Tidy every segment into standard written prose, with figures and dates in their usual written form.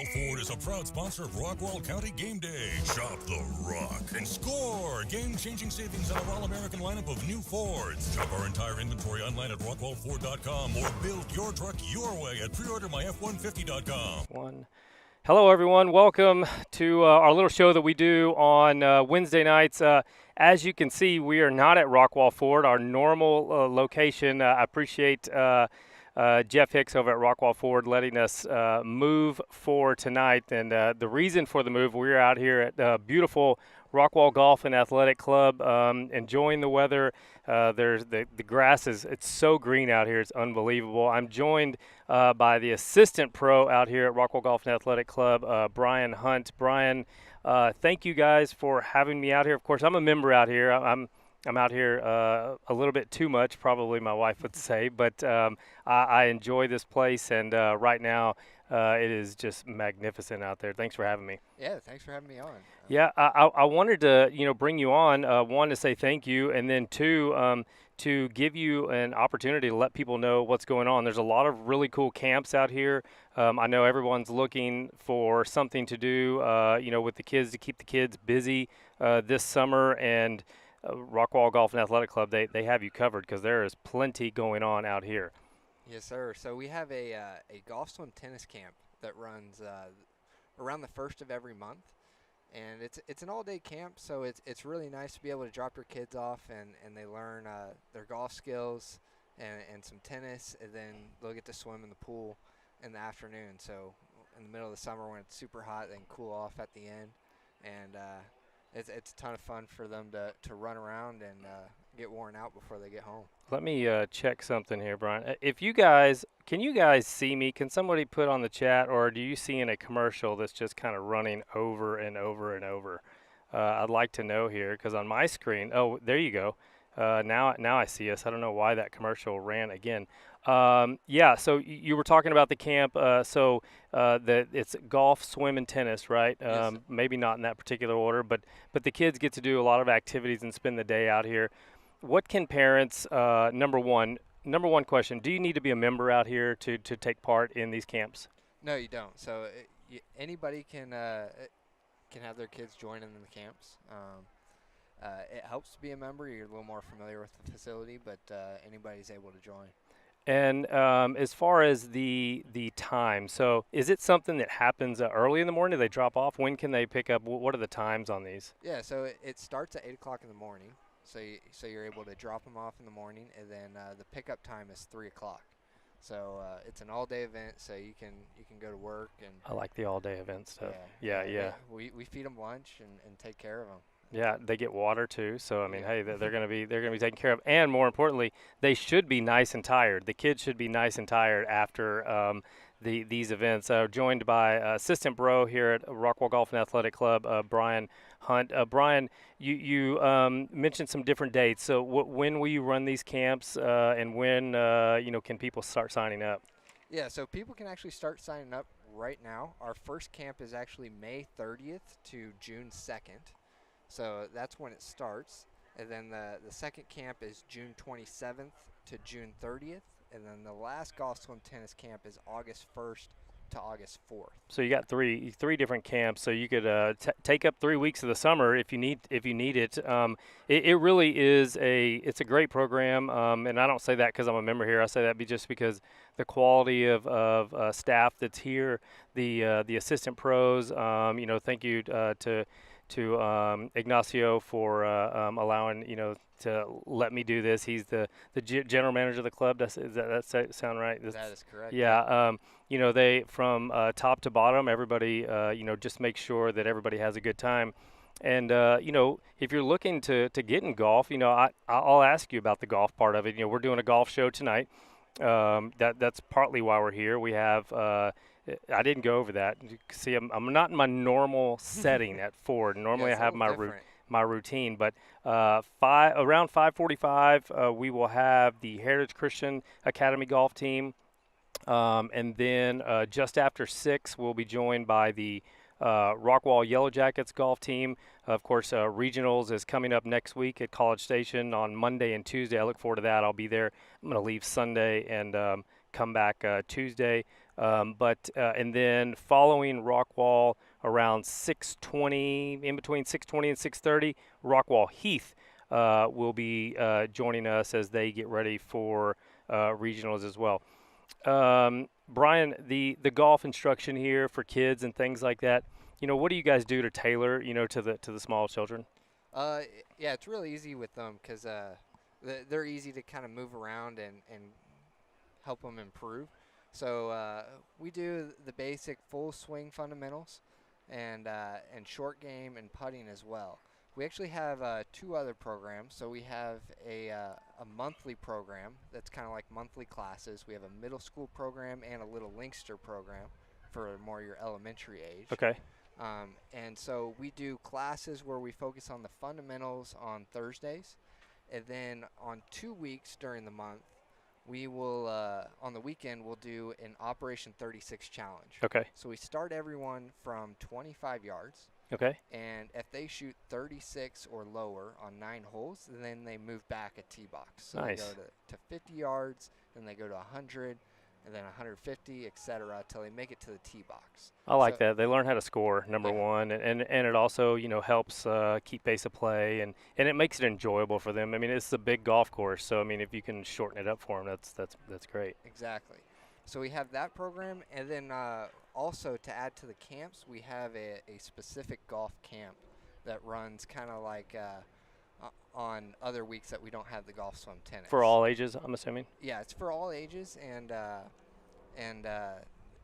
Rockwall Ford is a proud sponsor of Rockwall County Game Day. Shop the rock and score game-changing savings on our all-American lineup of new Fords. Shop our entire inventory online at rockwallford.com or build your truck your way at preordermyf150.com. Hello, everyone. Welcome to our little show that we do on Wednesday nights. As you can see, we are not at Rockwall Ford, our normal location. I appreciate Jeff Hicks over at Rockwall Ford letting us move for tonight. And the reason for the move, we're out here at beautiful Rockwall Golf and Athletic Club, enjoying the weather. There's the grass it's so green out here. It's unbelievable. I'm joined by the assistant pro out here at Rockwall Golf and Athletic Club, Brian Hunt. Brian, thank you guys for having me out here. Of course, I'm a member out here. I'm out here a little bit too much, probably my wife would say, but I enjoy this place, and right now it is just magnificent out there. Thanks for having me. Yeah, thanks for having me on. Yeah, I wanted to bring you on, one, to say thank you, and then two, to give you an opportunity to let people know what's going on. There's a lot of really cool camps out here. I know everyone's looking for something to do, with the kids, to keep the kids busy this summer, and Rockwall Golf and Athletic Club, they have you covered because there is plenty going on out here. Yes, sir. So we have a golf swim tennis camp that runs around the first of every month, and it's an all-day camp. So it's really nice to be able to drop your kids off and they learn their golf skills and some tennis, and then they'll get to swim in the pool in the afternoon. So in the middle of the summer when it's super hot, they can cool off at the end, and it's a ton of fun for them to run around and get worn out before they get home. Let me check something here, Brian. Can you guys see me? Can somebody put on the chat, or do you see in a commercial that's just kind of running over and over and over? I'd like to know here, because on my screen, oh, there you go. Now I see us. I don't know why that commercial ran again. Yeah, so you were talking about the camp. It's golf, swim, and tennis, right? Yes. Maybe not in that particular order, but the kids get to do a lot of activities and spend the day out here. What can parents, number one question, do you need to be a member out here to take part in these camps? No, you don't. So anybody can have their kids join in the camps. It helps to be a member. You're a little more familiar with the facility, but anybody's able to join. And as far as the time, so is it something that happens early in the morning? Do they drop off? When can they pick up? What are the times on these? Yeah, so it starts at 8 o'clock in the morning. So you're able to drop them off in the morning, and then the pickup time is 3 o'clock. So it's an all-day event, so you can go to work. And I like the all-day event stuff. Yeah. Yeah. We feed them lunch and take care of them. Yeah, they get water too. So I mean, Yeah. hey, they're gonna be taken care of, and more importantly, they should be nice and tired. The kids should be nice and tired after these events. Joined by assistant bro here at Rockwall Golf and Athletic Club, Brian Hunt. Brian, you mentioned some different dates. So when will you run these camps, and when can people start signing up? Yeah, so people can actually start signing up right now. Our first camp is actually May 30th to June 2nd. So that's when it starts. And then the second camp is June 27th to June 30th. And then the last golf swim tennis camp is August 1st to August 4th. So you got three different camps. So you could take up 3 weeks of the summer if you need it. It really is it's a great program. And I don't say that because I'm a member here. I say that just because the quality of staff that's here, the assistant pros. Thank you to Ignacio for allowing to let me do this. He's the general manager of the club. Does that sound right? That is correct. Yeah. They from top to bottom, everybody just make sure that everybody has a good time. And if you're looking to get in golf, I'll ask you about the golf part of it. We're doing a golf show tonight. That's partly why we're here. We have. I didn't go over that. See, I'm not in my normal setting at Ford. Normally, Yeah, I have different. my routine, but around 5:45, we will have the Heritage Christian Academy golf team, and then just after 6, we'll be joined by the Rockwall Yellow Jackets golf team. Of course, regionals is coming up next week at College Station on Monday and Tuesday. I look forward to that. I'll be there. I'm going to leave Sunday and come back Tuesday. And then following Rockwall around 6:20, in between 6:20 and 6:30, Rockwall Heath will be joining us as they get ready for regionals as well. Brian, the golf instruction here for kids and things like that, what do you guys do to tailor, to the small children? Yeah, it's really easy with them because they're easy to kind of move around and help them improve. So we do the basic full swing fundamentals and short game and putting as well. We actually have 2 other programs. So we have a monthly program that's kind of like monthly classes. We have a middle school program and a little Linkster program for more your elementary age. Okay. And so we do classes where we focus on the fundamentals on Thursdays. And then on 2 weeks during the month, we will, on the weekend, we'll do an Operation 36 challenge. Okay. So we start everyone from 25 yards. Okay. And if they shoot 36 or lower on 9 holes, then they move back a tee box. So nice. They go to 50 yards, then they go to 100, and then 150, etc., until they make it to the tee box. I like that. They learn how to score, number Yeah. one, and it also, helps keep pace of play, and it makes it enjoyable for them. I mean, it's a big golf course, so, I mean, if you can shorten it up for them, that's great. Exactly. So we have that program, and then also to add to the camps, we have a specific golf camp that runs kind of like on other weeks that we don't have the golf swim tennis. For all ages, I'm assuming? Yeah, it's for all ages, and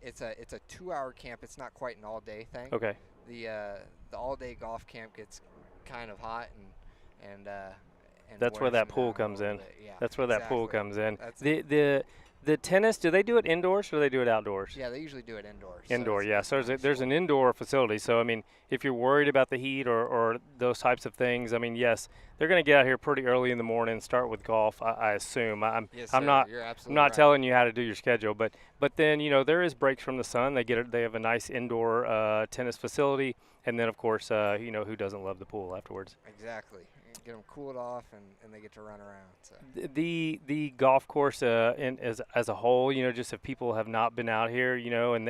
it's a 2-hour camp. It's not quite an all-day thing. Okay. The all-day golf camp gets kind of hot and that's where wears that them pool down a comes little in. bit. Yeah, That's where that pool exactly. comes in. That's The tennis, do they do it indoors or do they do it outdoors? Yeah, they usually do it indoors. Indoor, so yeah. So it's there's an indoor facility. So, I mean, if you're worried about the heat or those types of things, I mean, yes, they're going to get out here pretty early in the morning and start with golf, I assume. Yes, I'm sir. not You're I'm absolutely not right. telling you how to do your schedule, but then, there is breaks from the sun. They have a nice indoor tennis facility, and then, of course, who doesn't love the pool afterwards? Exactly. You get them cooled off, and they get to run around. So. The golf course as a whole, just if people have not been out here, and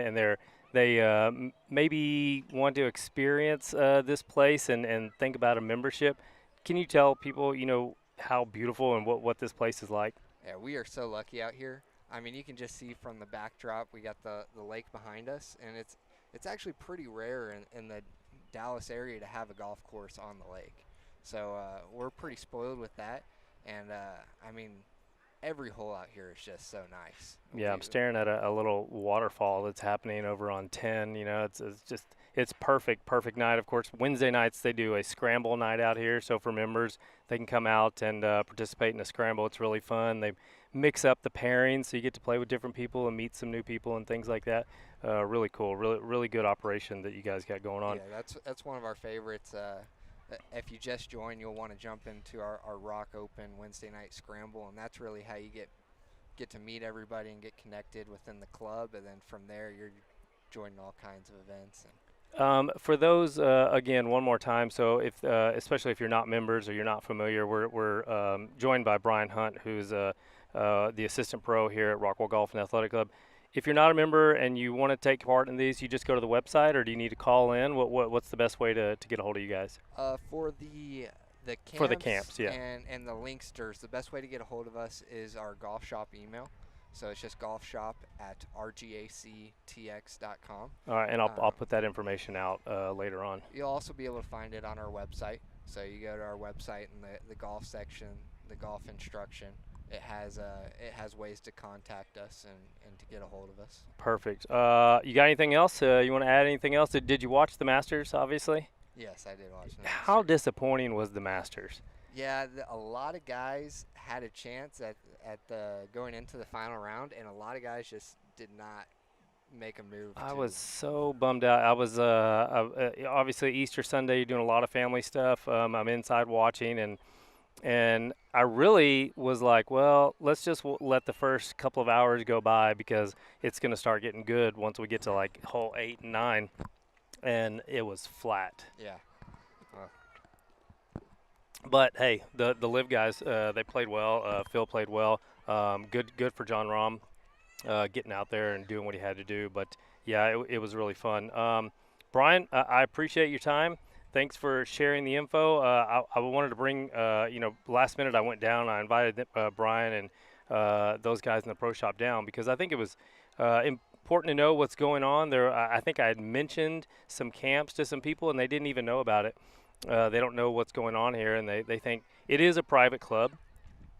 they maybe want to experience this place and think about a membership, can you tell people, how beautiful and what this place is like? Yeah, we are so lucky out here. I mean, you can just see from the backdrop, we got the lake behind us, and it's actually pretty rare in the Dallas area to have a golf course on the lake. So we're pretty spoiled with that, and I mean, every hole out here is just so nice. Yeah, I'm staring at a little waterfall that's happening over on 10. It's perfect night. Of course, Wednesday nights they do a scramble night out here, so for members they can come out and participate in a scramble. It's really fun. They mix up the pairings, so you get to play with different people and meet some new people and things like that. Really cool, really good operation that you guys got going on. Yeah, that's one of our favorites. If you just join, you'll want to jump into our Rock Open Wednesday night scramble, and that's really how you get to meet everybody and get connected within the club, and then from there you're joining all kinds of events. For those, again, one more time. So, if especially if you're not members or you're not familiar, we're joined by Brian Hunt, who's the assistant pro here at Rockwall Golf and Athletic Club. If you're not a member and you want to take part in these, you just go to the website, or do you need to call in? What's the best way to get a hold of you guys? For the camps, for the camps, yeah, and the Linksters, the best way to get a hold of us is our golf shop email. So it's just golfshop@rgactx.com. All right, and I'll put that information out later on. You'll also be able to find it on our website. So you go to our website in the golf section, the golf instruction. It has ways to contact us and to get a hold of us. Perfect. You got anything else? You want to add anything else? Did you watch the Masters, obviously? Yes, I did watch the How Masters. disappointing was the Masters? Yeah, a lot of guys had a chance at the going into the final round, and a lot of guys just did not make a move. I was so bummed out. I was obviously Easter Sunday, you're doing a lot of family stuff. I'm inside watching, and I really was like, well, let's just let the first couple of hours go by because it's going to start getting good once we get to like hole 8 and 9, and it was flat. Yeah. But hey, the Live guys, they played well. Phil played well. Good for John Rahm. getting out there and doing what he had to do. But yeah, it was really fun. Brian, I appreciate your time. Thanks for sharing the info. I wanted to bring, last minute I went down. I invited Brian and those guys in the pro shop down because I think it was important to know what's going on there. I think I had mentioned some camps to some people and they didn't even know about it. They don't know what's going on here, and they think it is a private club.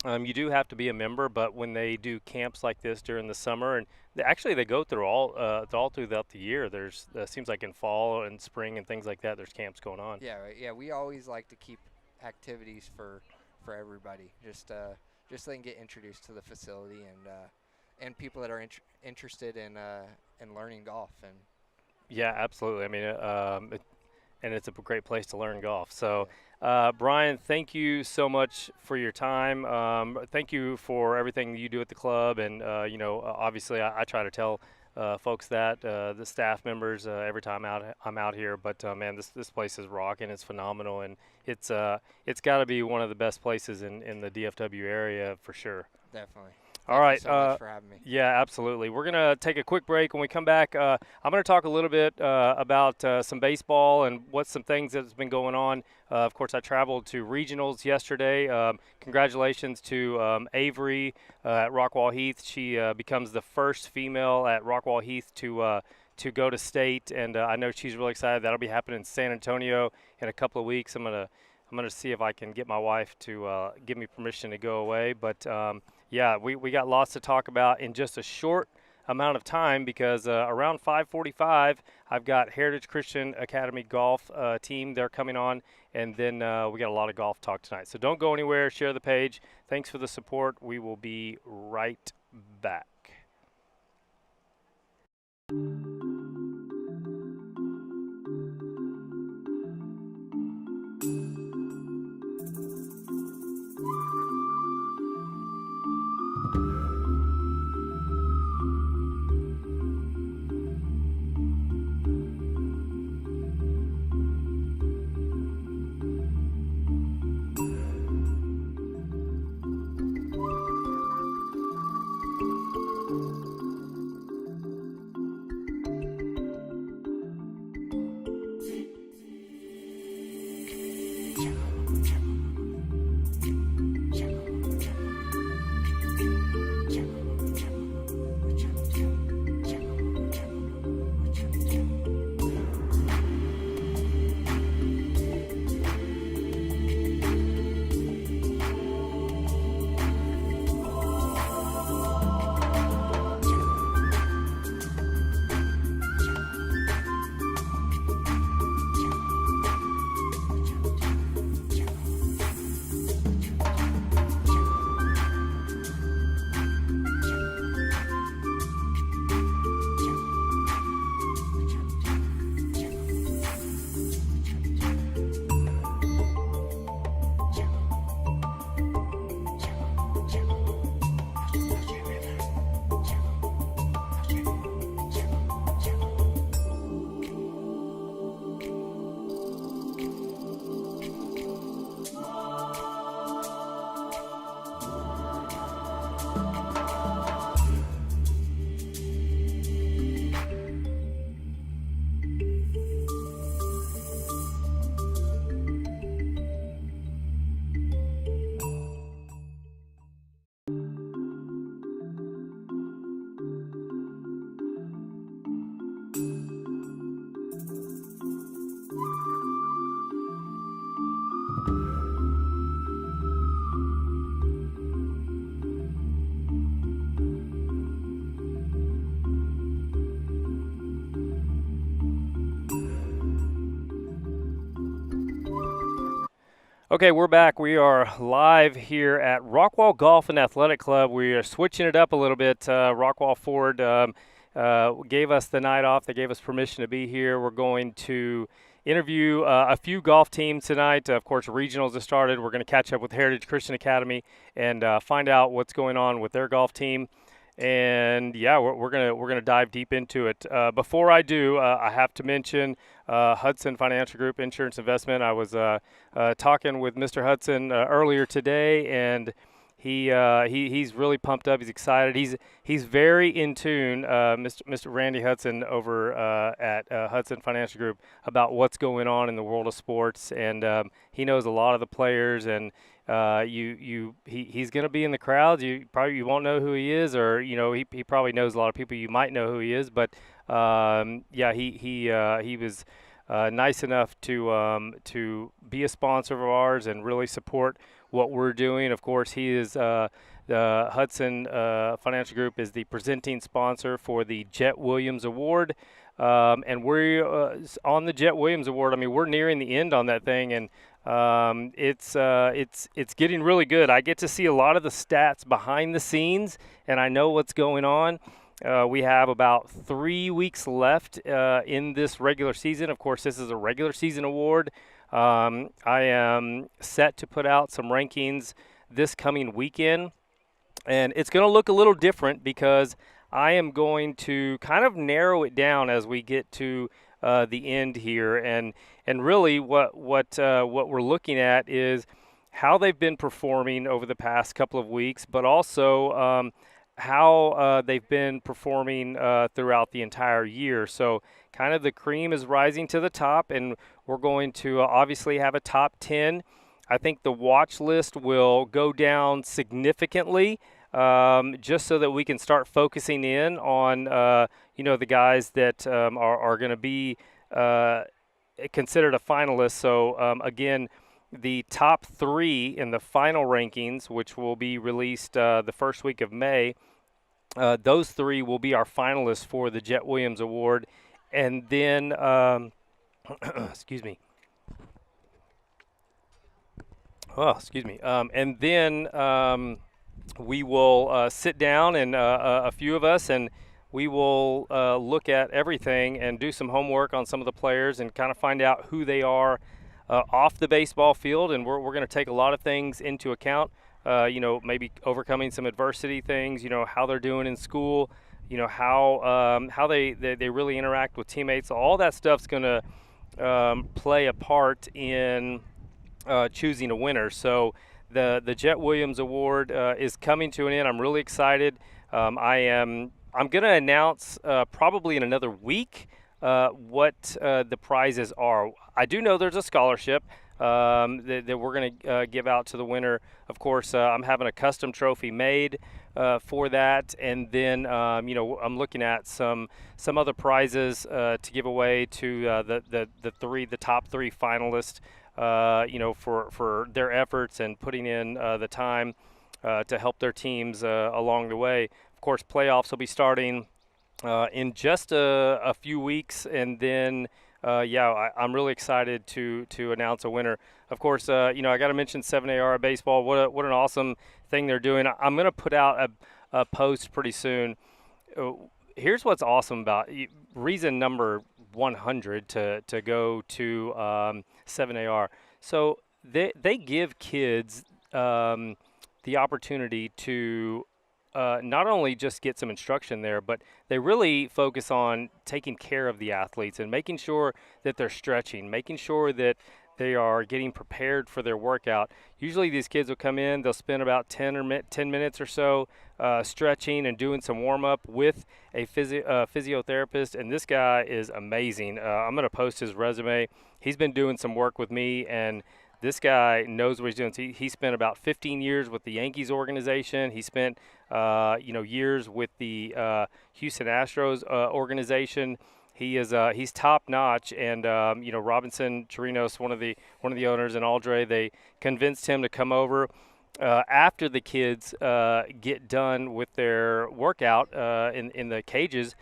You do have to be a member, but when they do camps like this during the summer, and they go through all throughout the year. There's seems like in fall and spring and things like that. There's camps going on. Yeah, right. Yeah. We always like to keep activities for everybody, just so they can get introduced to the facility and people that are interested in learning golf. And Yeah, absolutely. I mean, and it's a great place to learn golf. So, Brian, thank you so much for your time. Thank you for everything you do at the club. And, obviously I try to tell folks that, the staff members, every time I'm out here. But, man, this place is rocking. It's phenomenal. And it's got to be one of the best places in the DFW area for sure. definitely. All right. Thank you so much for having me. Yeah, absolutely. We're going to take a quick break. When we come back, I'm going to talk a little bit about some baseball and what's some things that's been going on. Of course, I traveled to regionals yesterday. Congratulations to Avery at Rockwall Heath. She becomes the first female at Rockwall Heath to go to state, and I know she's really excited. That'll be happening in San Antonio in a couple of weeks. I'm gonna see if I can get my wife to give me permission to go away. But yeah, we got lots to talk about in just a short amount of time because around 5:45, I've got Heritage Christian Academy golf team. They're coming on, and then we got a lot of golf talk tonight. So don't go anywhere. Share the page. Thanks for the support. We will be right back. Okay, we're back. We are live here at Rockwall Golf and Athletic Club. We are switching it up a little bit. Rockwall Ford gave us the night off. They gave us permission to be here. We're going to interview a few golf teams tonight. Of course, regionals have started. We're going to catch up with Heritage Christian Academy and find out what's going on with their golf team. And yeah, we're gonna dive deep into it. Before I do, I have to mention Hudson Financial Group Insurance Investment. I was talking with Mr. Hudson earlier today, and he's really pumped up. He's excited. He's very in tune, Mr. Randy Hudson over at Hudson Financial Group, about what's going on in the world of sports, and he knows a lot of the players. And he's going to be in the crowds. You won't know who he is, or he probably knows a lot of people. You might know who he is, but yeah, he was nice enough to be a sponsor of ours and really support what we're doing. Of course, he is the Hudson Financial Group is the presenting sponsor for the Jet Williams Award, and we're on the Jet Williams Award. I mean, we're nearing the end on that thing, and it's getting really good. I get to see a lot of the stats behind the scenes, and I know what's going on. We have about 3 weeks left in this regular season. Of course, this is a regular season award. I am set to put out some rankings this coming weekend, and it's going to look a little different because I am going to kind of narrow it down as we get to the end here, and really what we're looking at is how they've been performing over the past couple of weeks, but also how they've been performing throughout the entire year. So kind of the cream is rising to the top, and we're going to obviously have a top 10. I think the watch list will go down significantly, just so that we can start focusing in on the guys that are going to be considered a finalist. So again, the top 3 in the final rankings, which will be released the first week of May, those 3 will be our finalists for the Jet Williams Award. And then, excuse me. Oh, excuse me. And then we will sit down, and a few of us, and we will look at everything and do some homework on some of the players and kind of find out who they are off the baseball field. And we're going to take a lot of things into account. Maybe overcoming some adversity things, how they're doing in school, how they really interact with teammates. All that stuff's going to play a part in choosing a winner. So the Jet Williams Award is coming to an end. I'm really excited. I'm going to announce probably in another week what the prizes are. I do know there's a scholarship that we're going to give out to the winner. Of course, I'm having a custom trophy made for that, and then I'm looking at some other prizes to give away to the top 3 finalists. For their efforts and putting in the time to help their teams along the way. Of course, playoffs will be starting in just a few weeks, and then I'm really excited to announce a winner. Of course, I got to mention 7AR Baseball. What an awesome thing they're doing. I'm going to put out a post pretty soon. Here's what's awesome about reason number 100 to go to 7AR. So they give kids the opportunity to not only just get some instruction there, but they really focus on taking care of the athletes and making sure that they're stretching, making sure that they are getting prepared for their workout. Usually these kids will come in, they'll spend about 10 minutes or so stretching and doing some warm-up with a physiotherapist, and this guy is amazing. I'm going to post his resume. He's been doing some work with me, and this guy knows what he's doing. He spent about 15 years with the Yankees organization. He spent years with the Houston Astros organization. He's top notch, and Robinson Chirinos, one of the owners, and Aldre, they convinced him to come over after the kids get done with their workout in the cages.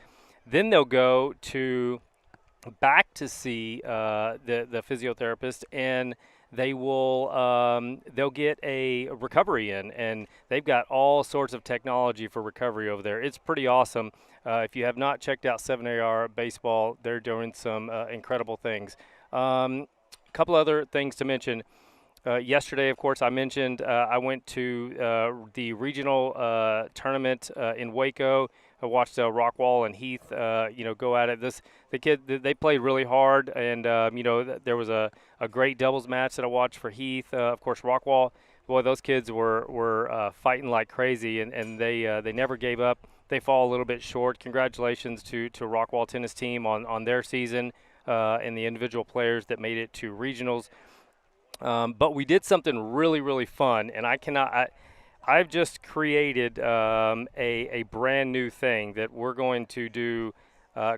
Then they'll go back to see the physiotherapist, and they'll get a recovery in, and they've got all sorts of technology for recovery over there. It's pretty awesome. If you have not checked out 7AR Baseball, they're doing some incredible things. A couple other things to mention. Yesterday, of course, I mentioned I went to the regional tournament in Waco. I watched Rockwall and Heath, go at it. The kid, they played really hard, and there was a great doubles match that I watched for Heath. Of course, Rockwall boy, those kids were fighting like crazy, and they never gave up. They fall a little bit short. Congratulations to Rockwall tennis team on their season and the individual players that made it to regionals. But we did something really fun, and I've just created a brand new thing that we're going to do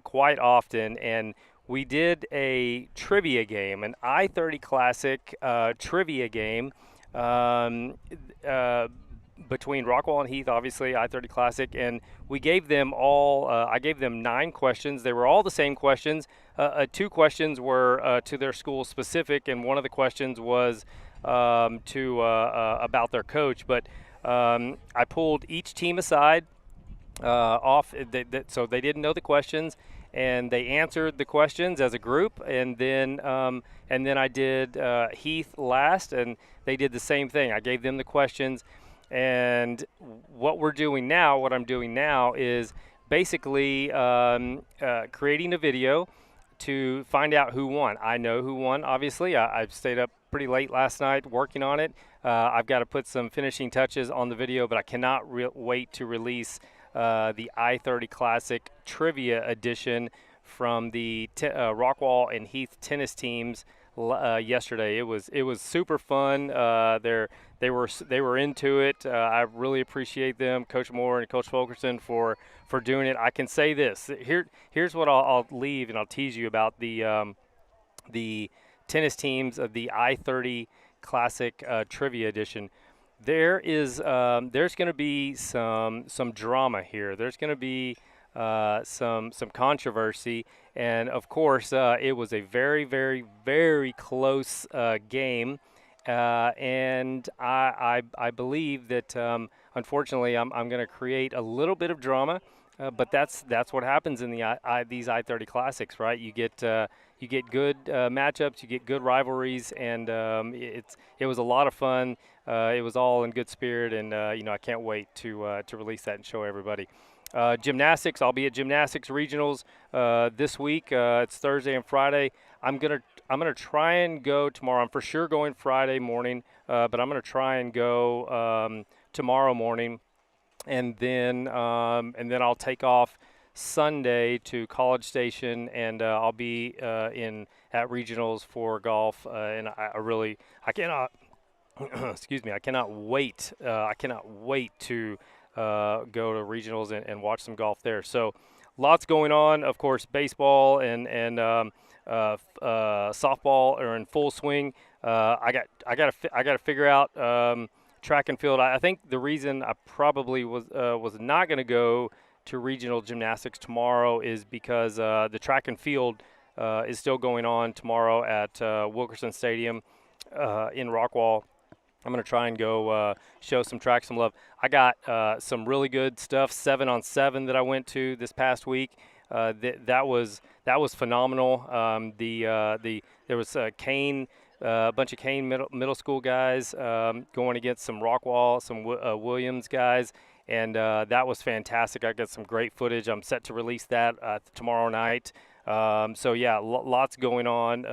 quite often, and we did a trivia game, an I-30 Classic trivia game between Rockwall and Heath, obviously, I-30 Classic, and we gave them all, I gave them 9 questions. They were all the same questions. 2 questions were to their school specific, and one of the questions was about their coach. But I pulled each team aside so they didn't know the questions, and they answered the questions as a group, and then I did Heath last, and they did the same thing. I gave them the questions, and what I'm doing now is basically creating a video to find out who won. I know who won, obviously. I've stayed up pretty late last night working on it. I've got to put some finishing touches on the video, but I cannot wait to release the I-30 Classic Trivia Edition from the Rockwall and Heath tennis teams yesterday. It was super fun. They were into it. I really appreciate them, Coach Moore and Coach Fulkerson, for doing it. I can say this. Here's what I'll leave, and I'll tease you about the tennis teams of the I-30 Classic Trivia Edition. There's going to be some drama here. There's going to be some controversy, and of course it was a very close game, and I believe that unfortunately I'm going to create a little bit of drama, but that's what happens in these I-30 Classics, right? You get good matchups, you get good rivalries, and it was a lot of fun. It was all in good spirit, and I can't wait to release that and show everybody. Gymnastics, I'll be at Gymnastics Regionals this week. It's Thursday and Friday. I'm gonna try and go tomorrow. I'm for sure going Friday morning, but I'm gonna try and go tomorrow morning, and then I'll take off Sunday to College Station, and I'll be at regionals for golf, and I cannot excuse me, I cannot wait to go to regionals and watch some golf there. So lots going on. Of course, baseball and softball are in full swing. I got to figure out track and field. I think the reason I probably was not going to go to regional gymnastics tomorrow is because the track and field is still going on tomorrow at Wilkerson Stadium in Rockwall. I'm going to try and go show some track, some love. I got some really good stuff, 7-on-7 that I went to this past week. That was phenomenal. There was Kane, a bunch of Kane middle school guys going against some Rockwall, some Williams guys, and that was fantastic. I got some great footage. I'm set to release that tomorrow night. So yeah, lots going on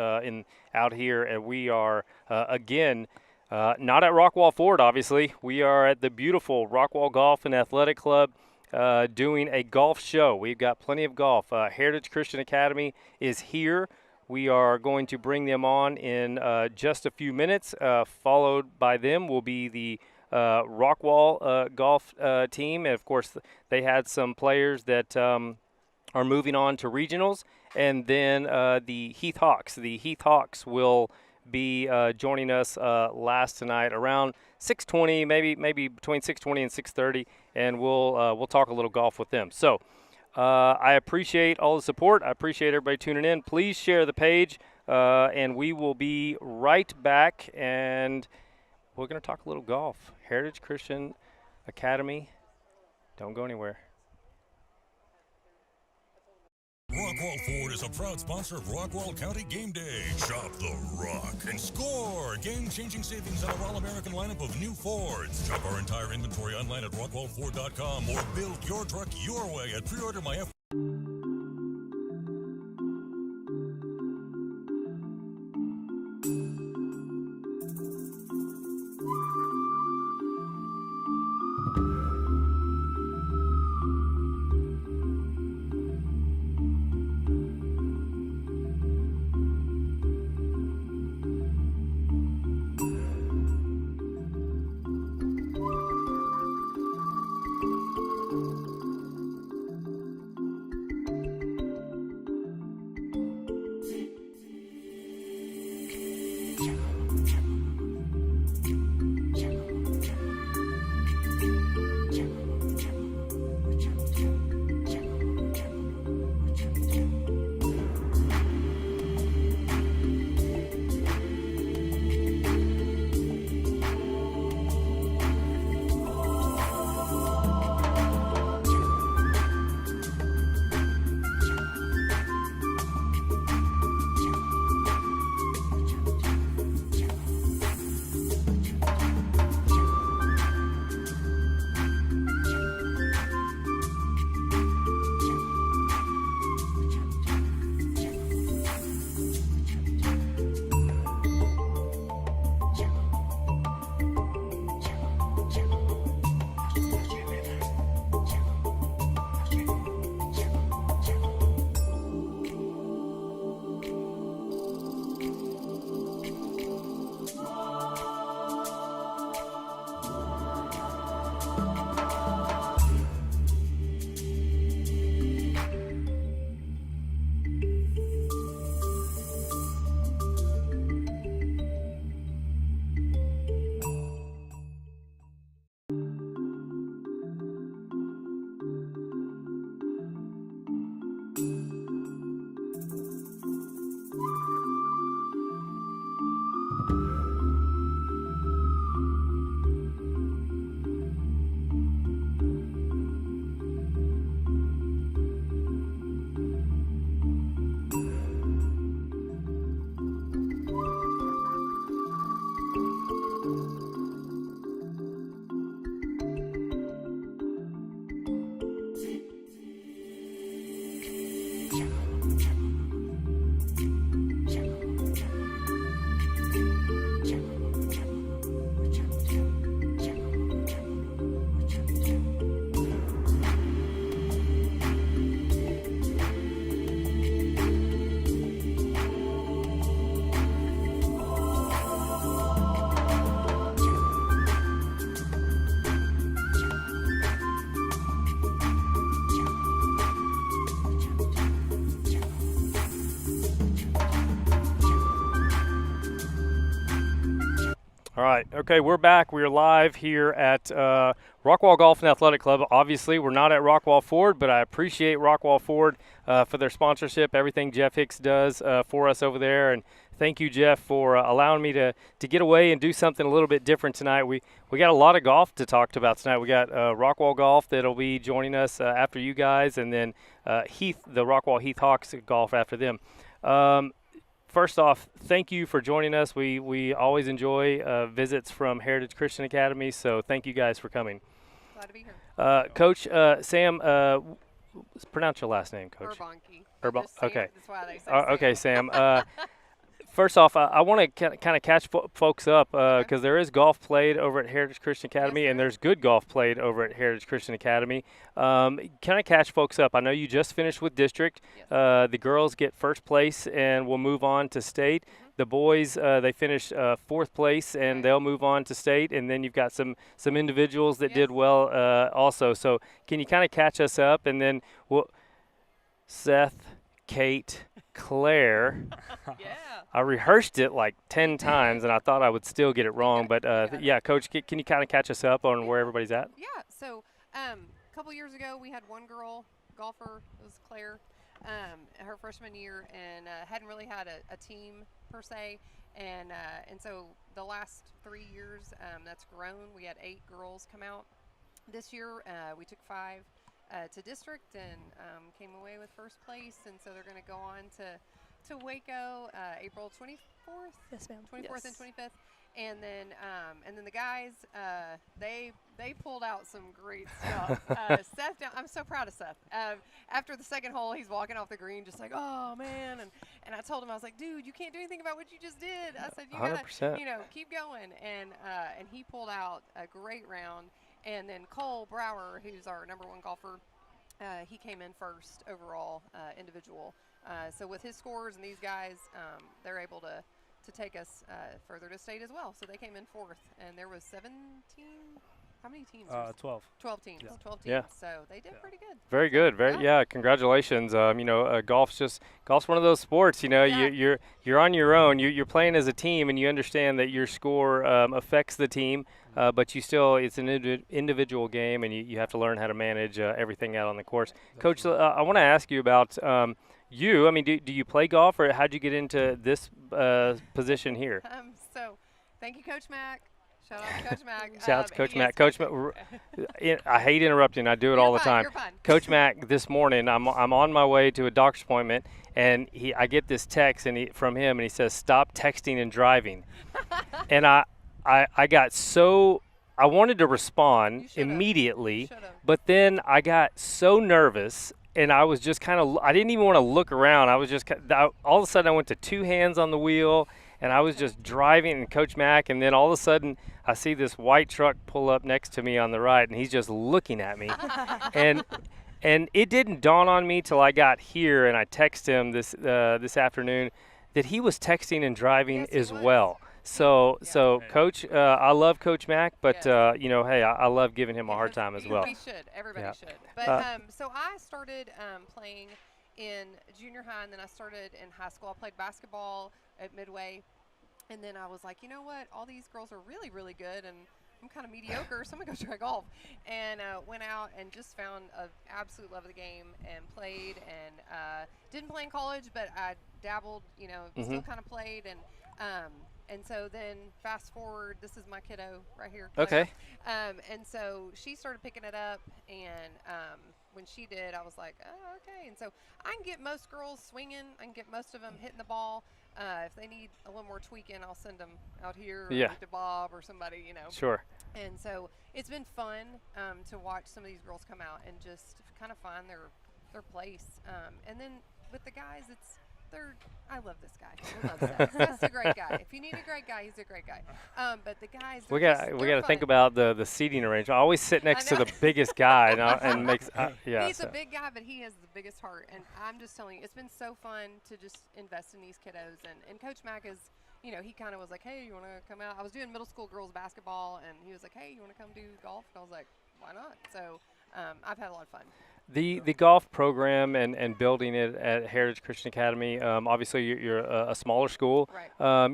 out here, and we are again. Not at Rockwall Ford, obviously. We are at the beautiful Rockwall Golf and Athletic Club doing a golf show. We've got plenty of golf. Heritage Christian Academy is here. We are going to bring them on in just a few minutes. Followed by them will be the Rockwall golf team. And, of course, they had some players that are moving on to regionals. And then the Heath Hawks. The Heath Hawks will be joining us last tonight around 6:20, maybe between 6:20 and 6:30, and we'll talk a little golf with them. So I appreciate all the support. I appreciate everybody tuning in. Please share the page, and we will be right back, and we're going to talk a little golf. Heritage Christian Academy. Don't go anywhere. Rockwall Ford is a proud sponsor of Rockwall County Game Day. Shop the Rock and score game-changing savings on our all-American lineup of new Fords. Shop our entire inventory online at rockwallford.com or build your truck your way at Pre-Order My F. All right. Okay, we're back. We're live here at Rockwall Golf and Athletic Club. Obviously, we're not at Rockwall Ford, but I appreciate Rockwall Ford for their sponsorship, everything Jeff Hicks does for us over there. And thank you, Jeff, for allowing me to get away and do something a little bit different tonight. We got a lot of golf to talk about tonight. We got Rockwall Golf that'll be joining us after you guys, and then Heath, the Rockwall Heath Hawks golf after them. First off, thank you for joining us. We always enjoy visits from Heritage Christian Academy, so thank you guys for coming. Glad to be here. Coach Sam, pronounce your last name, Coach. Urbanki. Okay. That's why they say Okay, Sam. First off, I want to kind of catch folks up because there is golf played over at Heritage Christian Academy, Yes, and there's good golf played over at Heritage Christian Academy. Can I catch folks up? I know you just finished with district. Yes. The girls get first place and will move on to state. The boys, they finished fourth place, and they'll move on to state. And then you've got some individuals that did well also. So can you kind of catch us up? And then Seth, Kate, Claire. Yeah. I rehearsed it like 10 times, and I thought I would still get it wrong. But, yeah, Coach, can you kind of catch us up on where everybody's at? Yeah. So a couple years ago, we had one girl golfer. It was Claire, her freshman year, and hadn't really had a team per se. And so the last 3 years, that's grown. We had 8 girls come out. This year, we took 5 to district and came away with first place. And so they're going to go on to Waco, April 24th. Yes, ma'am. 24th and 25th, and then the guys, they pulled out some great stuff. Seth, I'm so proud of Seth. After the second hole, he's walking off the green, just like, oh man, and I told him, I was like, dude, you can't do anything about what you just did. I said, you 100%. gotta, keep going, and he pulled out a great round, and then Cole Brower, who's our number 1 golfer. He came in first overall individual. So with his scores and these guys, they're able to take us further to state as well. So they came in 4th, and there was 17. How many teams? 12. 12 teams. Yeah. 12 teams. Yeah. So they did pretty good. Very good. Congratulations. Golf's one of those sports. You're on your own. You're playing as a team, and you understand that your score affects the team. But it's an individual game, and you have to learn how to manage everything out on the course. Coach, I want to ask you about you. I mean, do you play golf, or how'd you get into this position here? So thank you, Coach Mack. Shout out to Coach Mack. Shout out to Coach Mack. Coach Mack, I hate interrupting. I do it all the time. You're fine. Coach Mack, this morning, I'm on my way to a doctor's appointment, and I get this text from him, and he says, "Stop texting and driving." And I got so – I wanted to respond immediately, but then I got so nervous, and I was just kind of – I didn't even want to look around. I was just – all of a sudden I went to 2 hands on the wheel, and I was just driving, and Coach Mack, and then all of a sudden I see this white truck pull up next to me on the right, and he's just looking at me. And it didn't dawn on me till I got here, and I texted him this afternoon that he was texting and driving as well. So, Coach, I love Coach Mack, but hey, I love giving him a hard time as well. We should. Everybody should. But so I started playing in junior high, and then I started in high school. I played basketball at Midway, and then I was like, you know what? All these girls are really, really good, and I'm kind of mediocre, so I'm going to go try golf. And went out and just found an absolute love of the game and played, and didn't play in college, but I dabbled, still kind of played. And so then fast forward, this is my kiddo right here. Okay. And so she started picking it up, and when she did, I was like, oh, okay. And so I can get most girls swinging. I can get most of them hitting the ball. If they need a little more tweaking, I'll send them out here to Bob or somebody, Sure. And so it's been fun to watch some of these girls come out and just kind of find their place. And then with the guys, I love this guy. I love Seth. Seth's a great guy. If you need a great guy, he's a great guy. But the guys, we got to think about the seating arrangement. I always sit next to the biggest guy, and makes He's a big guy, but he has the biggest heart. And I'm just telling you, it's been so fun to just invest in these kiddos. And Coach Mack is, he kind of was like, hey, you want to come out? I was doing middle school girls basketball, and he was like, hey, you want to come do golf? And I was like, why not? So I've had a lot of fun. The golf program and building it at Heritage Christian Academy. Obviously, you're a smaller school. Right.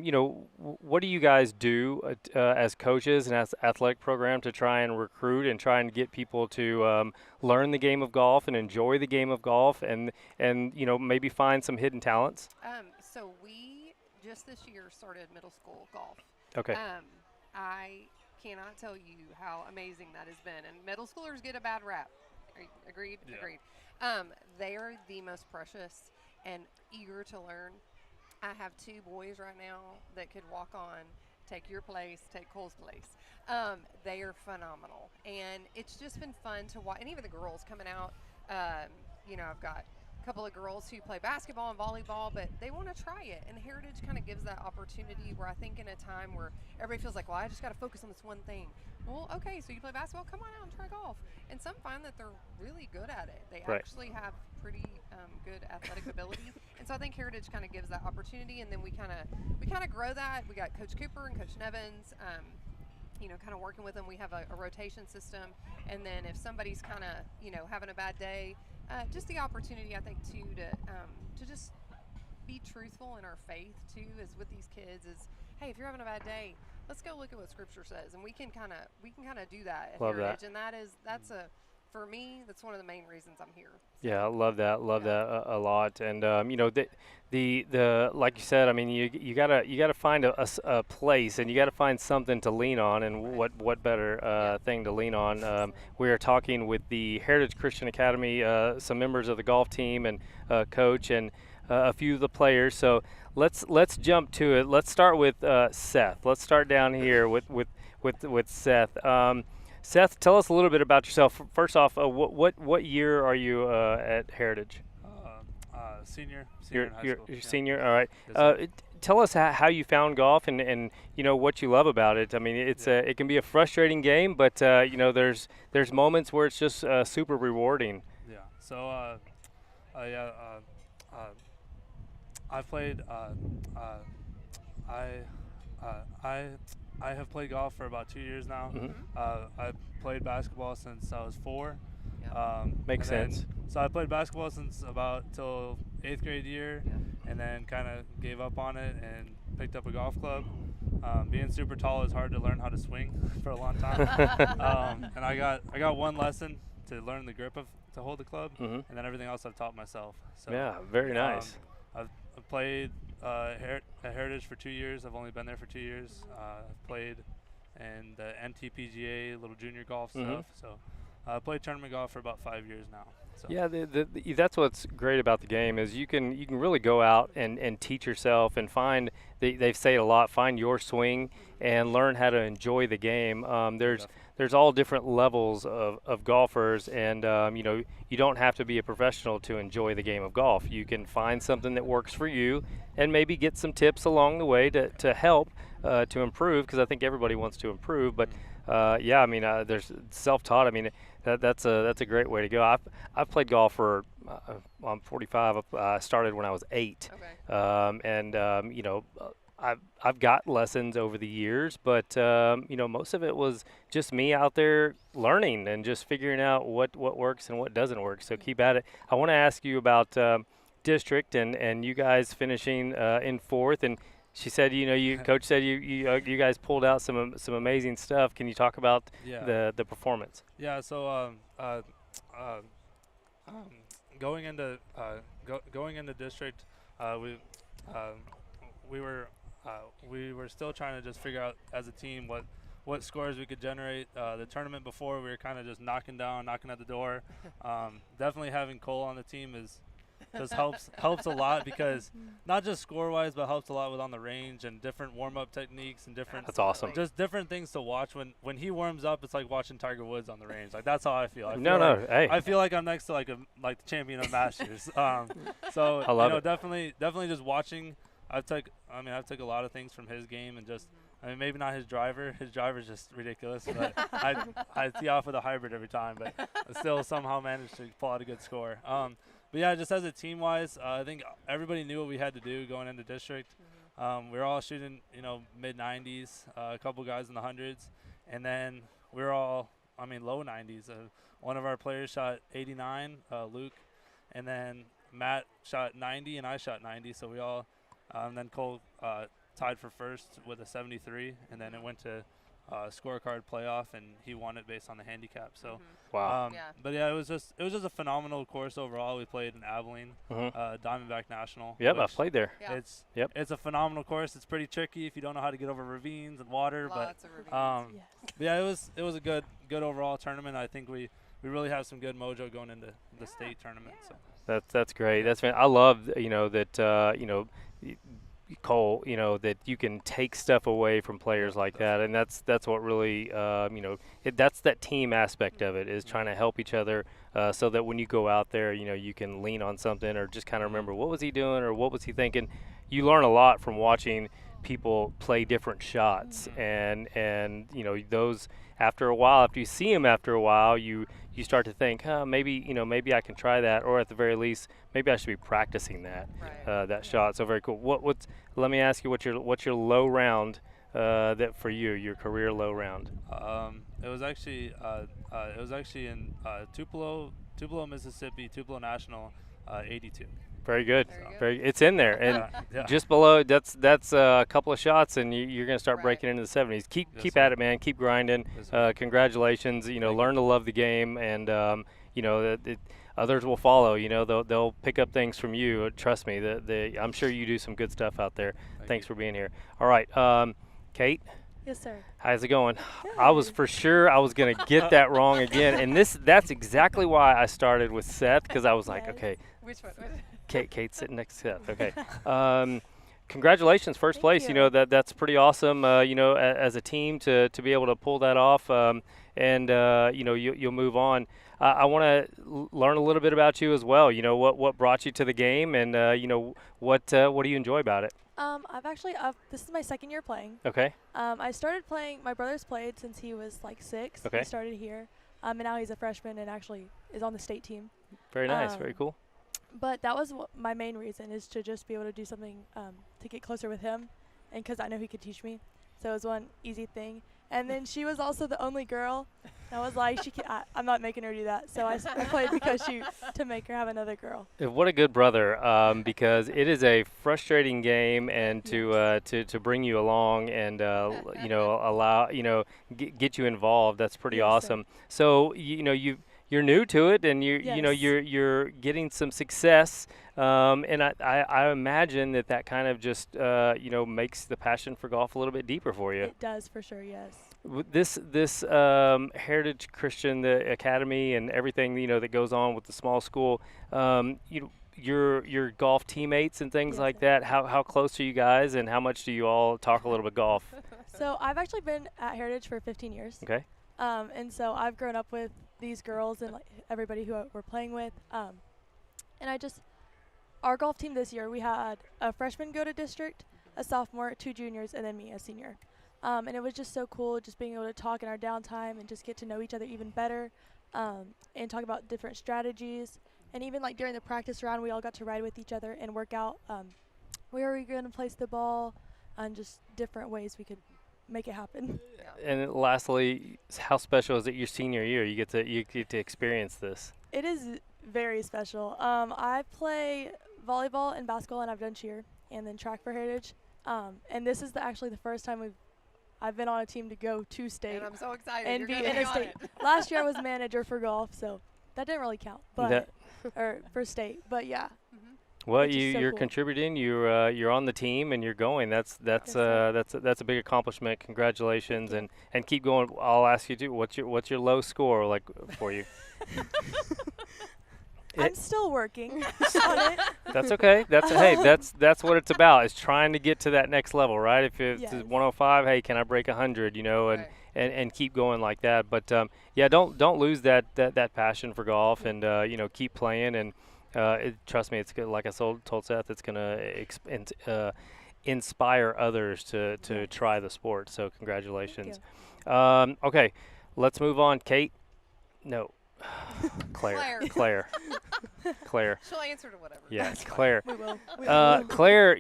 What do you guys do as coaches and as athletic program to try and recruit and try and get people to learn the game of golf and enjoy the game of golf and maybe find some hidden talents? So we just this year started middle school golf. Okay. I cannot tell you how amazing that has been. And middle schoolers get a bad rap. Agreed? Yeah. Agreed. They are the most precious and eager to learn. I have 2 boys right now that could walk on, take your place, take Cole's place. They are phenomenal. And it's just been fun to watch. And even the girls coming out, I've got a couple of girls who play basketball and volleyball, but they want to try it. And Heritage kind of gives that opportunity where I think in a time where everybody feels like, well, I just got to focus on this one thing. Well, okay, so you play basketball, come on out and try golf. And some find that they're really good at it. They Right. actually have pretty good athletic ability. And so I think Heritage kind of gives that opportunity, and then we kind of grow that. We got Coach Cooper and Coach Nevins, kind of working with them. We have a rotation system, and then if somebody's kind of having a bad day, just the opportunity I think too to just be truthful in our faith too, is with these kids is, hey, if you're having a bad day, let's go look at what Scripture says, and we can kind of do that at Love Heritage, that. and for me, that's one of the main reasons I'm here. Yeah, I love that. Love Yeah. that a lot. And the like you said, I mean, you gotta find a place, and you gotta find something to lean on. And Right. what better Yeah. thing to lean on? Absolutely. We are talking with the Heritage Christian Academy, some members of the golf team, and coach, and a few of the players. So let's jump to it. Let's start with Seth. Let's start down here with Seth. Seth, tell us a little bit about yourself. First off, what year are you at Heritage? Senior You're, in high you're, school. you're Yeah. senior. All right. Yes, sir. Tell us how you found golf and what you love about it. I mean, it can be a frustrating game, but there's moments where it's just super rewarding. Yeah. So, I've played. I have played golf for about 2 years now. Mhm. I played basketball since I was 4. Yeah. Makes and then- sense. So I played basketball since about till 8th grade year, Yeah. and then kind of gave up on it and picked up a golf club. Being super tall is hard to learn how to swing for a long time. And I got one lesson to learn the grip to hold the club, Mhm. and then everything else I've taught myself. So Yeah, very nice. I've played at Heritage for 2 years. I've only been there for 2 years. I've played in the NTPGA little junior golf Mhm. stuff. So I played tournament golf for about 5 years now. So. Yeah, that's what's great about the game is you can really go out and teach yourself and find they say it a lot, find your swing and learn how to enjoy the game. There's all different levels of golfers, and you don't have to be a professional to enjoy the game of golf. You can find something that works for you and maybe get some tips along the way to help to improve, because I think everybody wants to improve. But there's self-taught. I mean, that's a great way to go. I've played golf for I'm 45. I started when I was 8, Okay. I've got lessons over the years, but most of it was just me out there learning and just figuring out what works and what doesn't work. So keep at it. I want to ask you about district and you guys finishing in 4th, and she said, coach said you guys pulled out some amazing stuff. Can you talk about the performance? Yeah. So going into district, we were still trying to just figure out as a team what scores we could generate. The tournament before, we were kind of just knocking at the door. Definitely having Cole on the team just helps a lot, because not just score-wise, but helps a lot with on the range and different warm-up techniques and different. That's awesome. Just different things to watch. When he warms up, it's like watching Tiger Woods on the range. Like, that's how I feel. Hey. I feel like I'm next to like the champion of Masters. So I love it. definitely just watching. I've took a lot of things from his game, and just maybe not his driver. His driver's just ridiculous, but I tee off with a hybrid every time, but I still somehow managed to pull out a good score. But yeah, just as a team-wise, I think everybody knew what we had to do going into district. We were all shooting, mid-90s, a couple guys in the hundreds, and then we were all low 90s. One of our players shot 89, Luke, and then Matt shot 90 and I shot 90. So we all, then Cole tied for first with a 73, and then it went to scorecard playoff, and he won it based on the handicap. So, Wow. but yeah, it was just a phenomenal course overall. We played in Abilene, Diamondback National. Yep, I played there. Yeah. It's a phenomenal course. It's pretty tricky if you don't know how to get over ravines and water. Lots of ravines. But yeah, it was a good overall tournament. I think we really have some good mojo going into the state tournament. So That's great. I love that Cole, that you can take stuff away from players like that, and that's what really that's that team aspect of it, is trying to help each other, so that when you go out there, you can lean on something or just kind of remember what was he doing or what was he thinking. You learn a lot from watching people play different shots, and those, after a while, after you see them after a while, you start to think, maybe I can try that, or at the very least, maybe I should be practicing that shot. So very cool. Let me ask you, what's your low round that for you, your career low round? It was actually in Tupelo, Mississippi, Tupelo National, 82. Very good. Very good. It's in there, and just below. That's a couple of shots, and you're going to start breaking into the 70s. Keep at it, man. Keep grinding. Congratulations. Learn to love the game, and others will follow. They'll pick up things from you. Trust me. I'm sure you do some good stuff out there. Thanks for being here. All right, Kate. Yes, sir. How's it going? I was for sure I was going to get that wrong again, and that's exactly why I started with Seth, because I was like, okay. Which one? Kate's sitting next to Seth. Okay. Congratulations, first place. You. That's pretty awesome. As a team to be able to pull that off, and you'll move on. I want to learn a little bit about you as well. What brought you to the game, and what do you enjoy about it? This is my second year playing. Okay. I started playing. My brother's played since he was like 6. Okay. He started here, and now he's a freshman and actually is on the state team. Very nice. Very cool. But that was my main reason, is to just be able to do something to get closer with him, and because I know he could teach me. So it was one easy thing. And then she was also the only girl. I was like, I'm not making her do that. So I played because to make her have another girl. What a good brother, because it is a frustrating game, and to bring you along and allow get you involved. That's pretty awesome. So you're new to it, and you're getting some success, and I imagine that kind of just makes the passion for golf a little bit deeper for you. It does, for sure. Yes. This Heritage Christian, the academy, and everything that goes on with the small school, your golf teammates and things like that. How close are you guys, and how much do you all talk a little bit golf? So I've actually been at Heritage for 15 years. Okay. And so I've grown up with these girls and like everybody who we're playing with. And our golf team this year, we had a freshman go to district, a sophomore, 2 juniors, and then me, a senior. And it was just so cool just being able to talk in our downtime and just get to know each other even better, and talk about different strategies. And even like during the practice round, we all got to ride with each other and work out where are we going to place the ball, and just different ways we could make it happen. And lastly, how special is it your senior year? You get to experience this. It is very special. I play volleyball and basketball, and I've done cheer and then track for Heritage. And this is actually the first time I've been on a team to go to state. And I'm so excited. And be in a state. Last year I was manager for golf, so that didn't really count. But or for state, but yeah. Well, cool. you're contributing. You're on the team, and you're going. That's a big accomplishment. Congratulations, and keep going. I'll ask you too. What's your low score like for you? I'm still working on it. That's okay. That's what it's about. Is trying to get to that next level, right? If it's 105, hey, can I break 100? And keep going like that. But don't lose that passion for golf, and keep playing. And trust me, it's good. Like I told Seth, it's gonna inspire others to try the sport. So congratulations. Okay, let's move on. Kate, no. Claire. Claire. She'll answer to whatever. Yes, Claire. We will. Claire,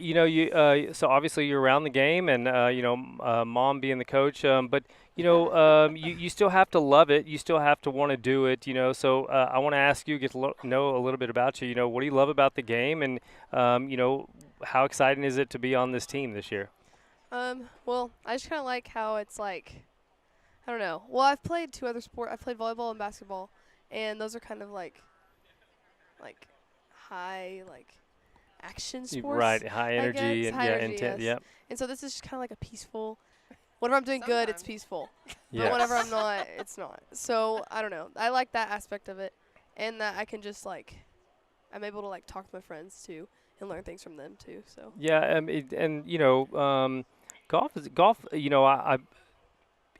so obviously you're around the game, and mom being the coach, but you still have to love it. You still have to want to do it. So I want to ask you, get to know a little bit about you. What do you love about the game, and how exciting is it to be on this team this year? Well, I just kind of like how it's like, I don't know. Well, I've played 2 other sports. I've played volleyball and basketball, and those are kind of like high action sports. Right, high energy and high energy, intense. yes. Yep. And so this is just kind of like a peaceful. Whenever I'm doing good, it's Sometimes. peaceful. Yes. But whenever I'm not, it's not. So I don't know. I like that aspect of it, and that I can just I'm able to talk to my friends too and learn things from them too. So. Yeah, golf.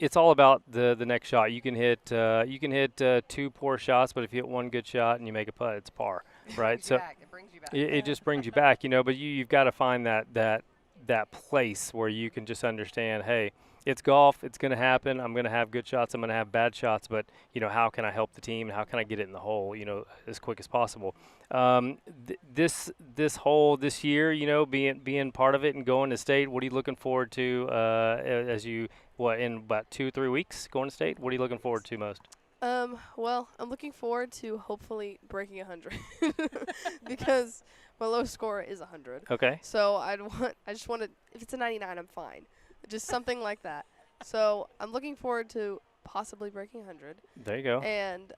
It's all about the next shot. You can hit 2 poor shots, but if you hit 1 good shot and you make a putt, it's par, right? It brings you back. It just brings you back, but you've got to find that place where you can just understand, hey, it's golf, it's going to happen. I'm going to have good shots, I'm going to have bad shots, but how can I help the team, and how can I get it in the hole, as quick as possible. This year, being part of it and going to state, what are you looking forward to as you in about 2-3 weeks going to state? What are you looking forward to most? Well, I'm looking forward to hopefully breaking 100 because my lowest score is 100. Okay. So I just want to, if it's a 99, I'm fine. Just something like that. So I'm looking forward to possibly breaking 100. There you go. And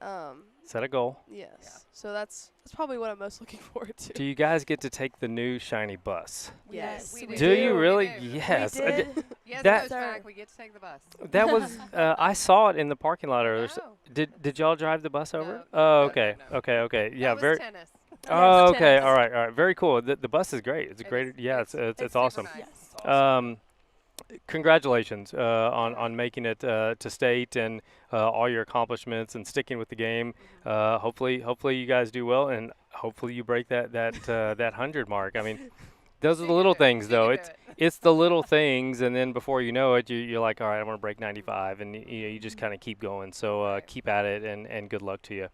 set a goal. yes. Yeah. So that's probably what I'm most looking forward to. Do you guys get to take the new shiny bus? Yes. We we Do you We really? do. Yes. We did. Yes, That- Coach Mac, we get to take the bus. That was I saw it in the parking lot earlier. No. Did y'all drive the bus over? No. Oh, No, okay. no. Okay. Yeah, that was very. tennis. Oh, Yes, okay. tennis. All right. Very cool. The bus is great. It's a It great. is- Yeah, it's super awesome. nice. Yes. Congratulations on making it to state, and all your accomplishments and sticking with the game. Hopefully you guys do well, and hopefully you break that 100 mark. I mean, those are the little things, though. It's the little things, and then before you know it, you're like, all right, I want to break 95, and you just kind of keep going. So Right. keep at it, and good luck to you.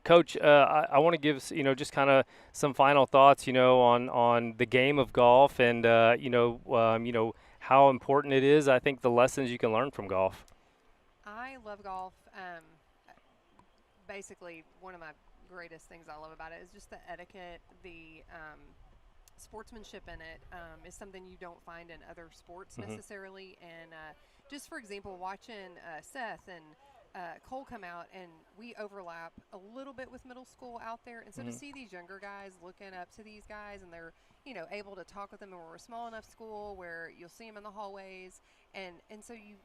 Coach, I want to give just kind of some final thoughts, on the game of golf, and how important it is. I think the lessons you can learn from golf. I love golf. Basically, one of my greatest things I love about it is just the etiquette, the sportsmanship in it is something you don't find in other sports necessarily. And just for example, watching Seth and Cole come out, and we overlap a little bit with middle school out there. And so to see these younger guys looking up to these guys, and they're able to talk with them, and we're a small enough school where you'll see them in the hallways, and so you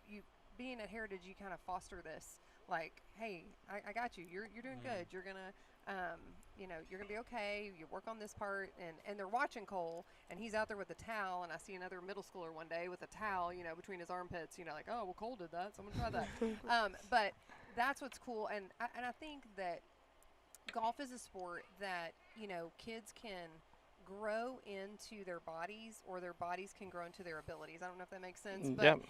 being at Heritage, you kind of foster this, like, hey, I got you. You're doing good. You're gonna you're gonna be okay. You work on this part, and they're watching Cole, and he's out there with a towel, and I see another middle schooler one day with a towel, between his armpits, like, oh, well, Cole did that, so I'm gonna try that. But that's what's cool, and I think that golf is a sport that kids can grow into their bodies, or their bodies can grow into their abilities. I don't know if that makes sense, but Yep.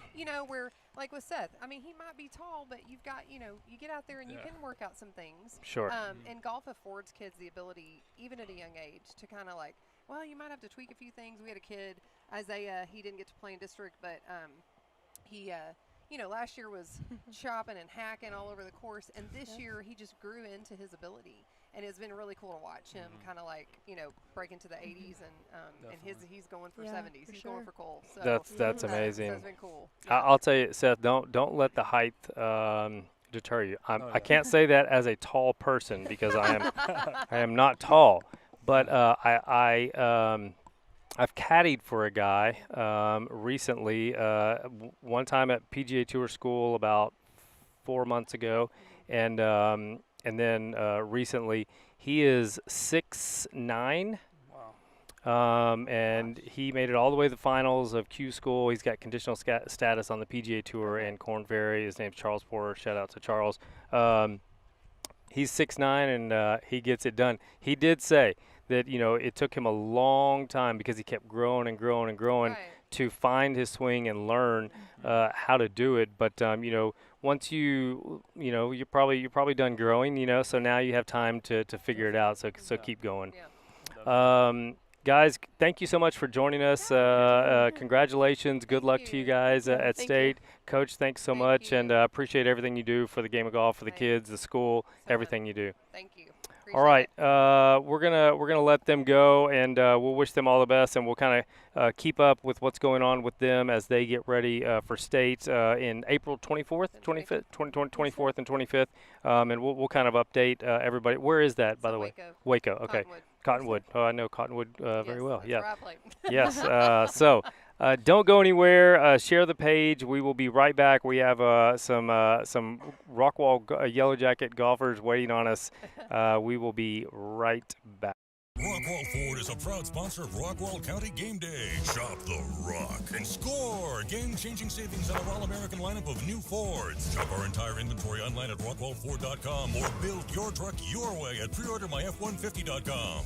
where, like with Seth, I mean, he might be tall, but you've got, you get out there and you can work out some things. Sure. And golf affords kids the ability, even at a young age, to kind of like, well, you might have to tweak a few things. We had a kid, Isaiah, he didn't get to play in district, but he last year was chopping and hacking all over the course, and this year he just grew into his ability. And it's been really cool to watch him kind of like, break into the 80s, and he's going for 70s. for He's sure. going for Cole. So That's so amazing. it's been cool. I'll tell you, Seth, don't let the height deter you. I can't say that as a tall person, because I am not tall, but I've caddied for a guy recently. One time at PGA Tour School about 4 months ago, and then recently he is 6'9". And he made it all the way to the finals of Q School. He's got conditional status on the PGA Tour in Korn Ferry. His name's Charles Porter. Shout out to Charles. He's 6'9", and he gets it done. He did say that it took him a long time, because he kept growing and growing and growing, Right. to find his swing and learn how to do it. But you know, once you're probably done growing, so now you have time to figure it out. So keep going. Yeah. Guys, thank you so much for joining us. Congratulations. Good luck to you guys at Thank State. Coach, thanks so Thank much, you. and appreciate everything you do for the game of golf, for the Thanks. kids, the school, So everything you do. Thank you. All right, we're gonna let them go, and we'll wish them all the best, and we'll kind of keep up with what's going on with them as they get ready for state in April 24th, 25th, 24th, and 25th, and we'll kind of update everybody. Where is that, by the way? Waco. Okay, Cottonwood. Oh, I know Cottonwood very well. Yeah. Where I play. Yes. So don't go anywhere. Share the page. We will be right back. We have some Rockwall Yellow Jacket golfers waiting on us. We will be right back. Rockwall Ford is a proud sponsor of Rockwall County Game Day. Shop the Rock and score game-changing savings on our all-American lineup of new Fords. Shop our entire inventory online at rockwall4.com or build your truck your way at preordermyf150.com.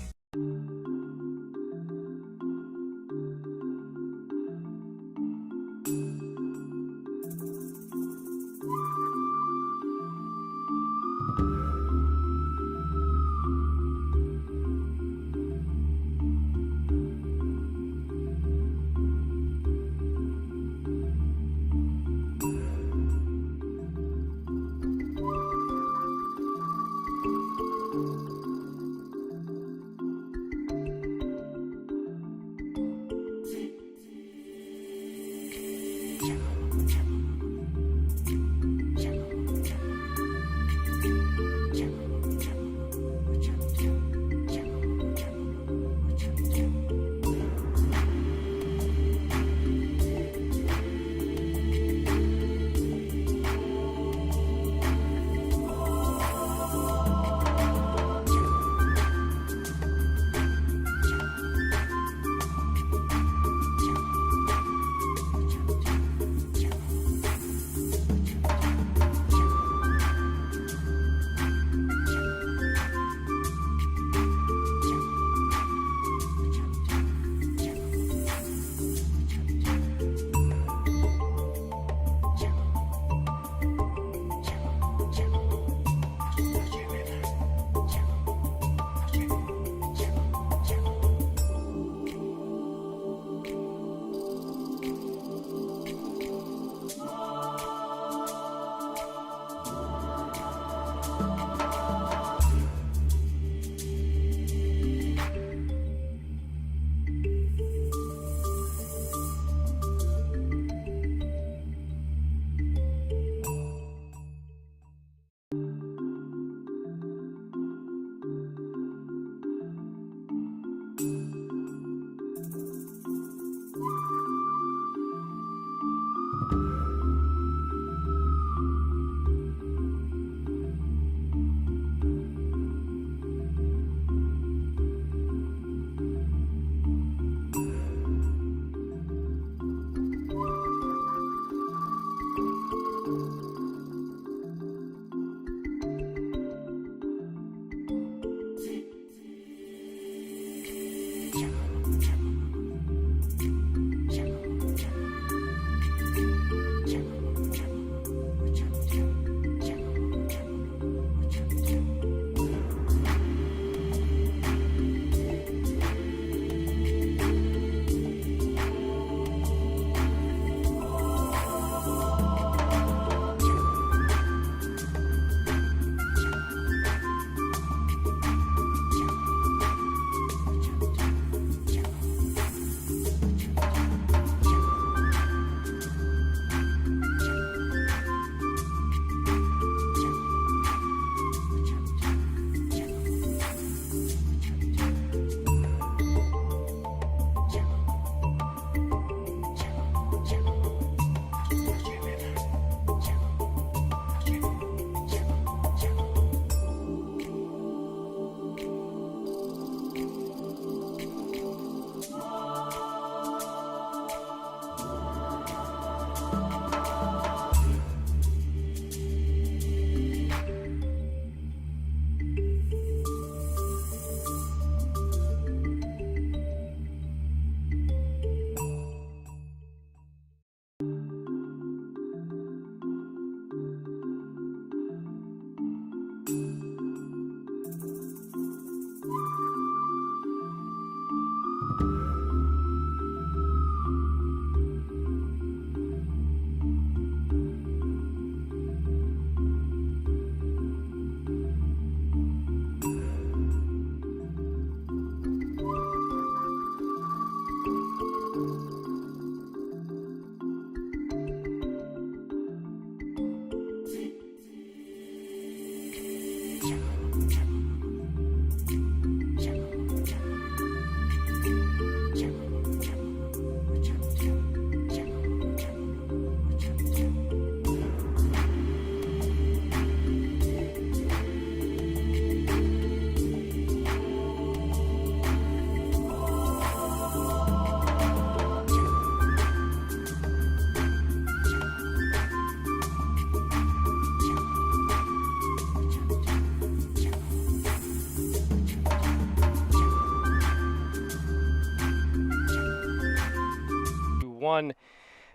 everyone.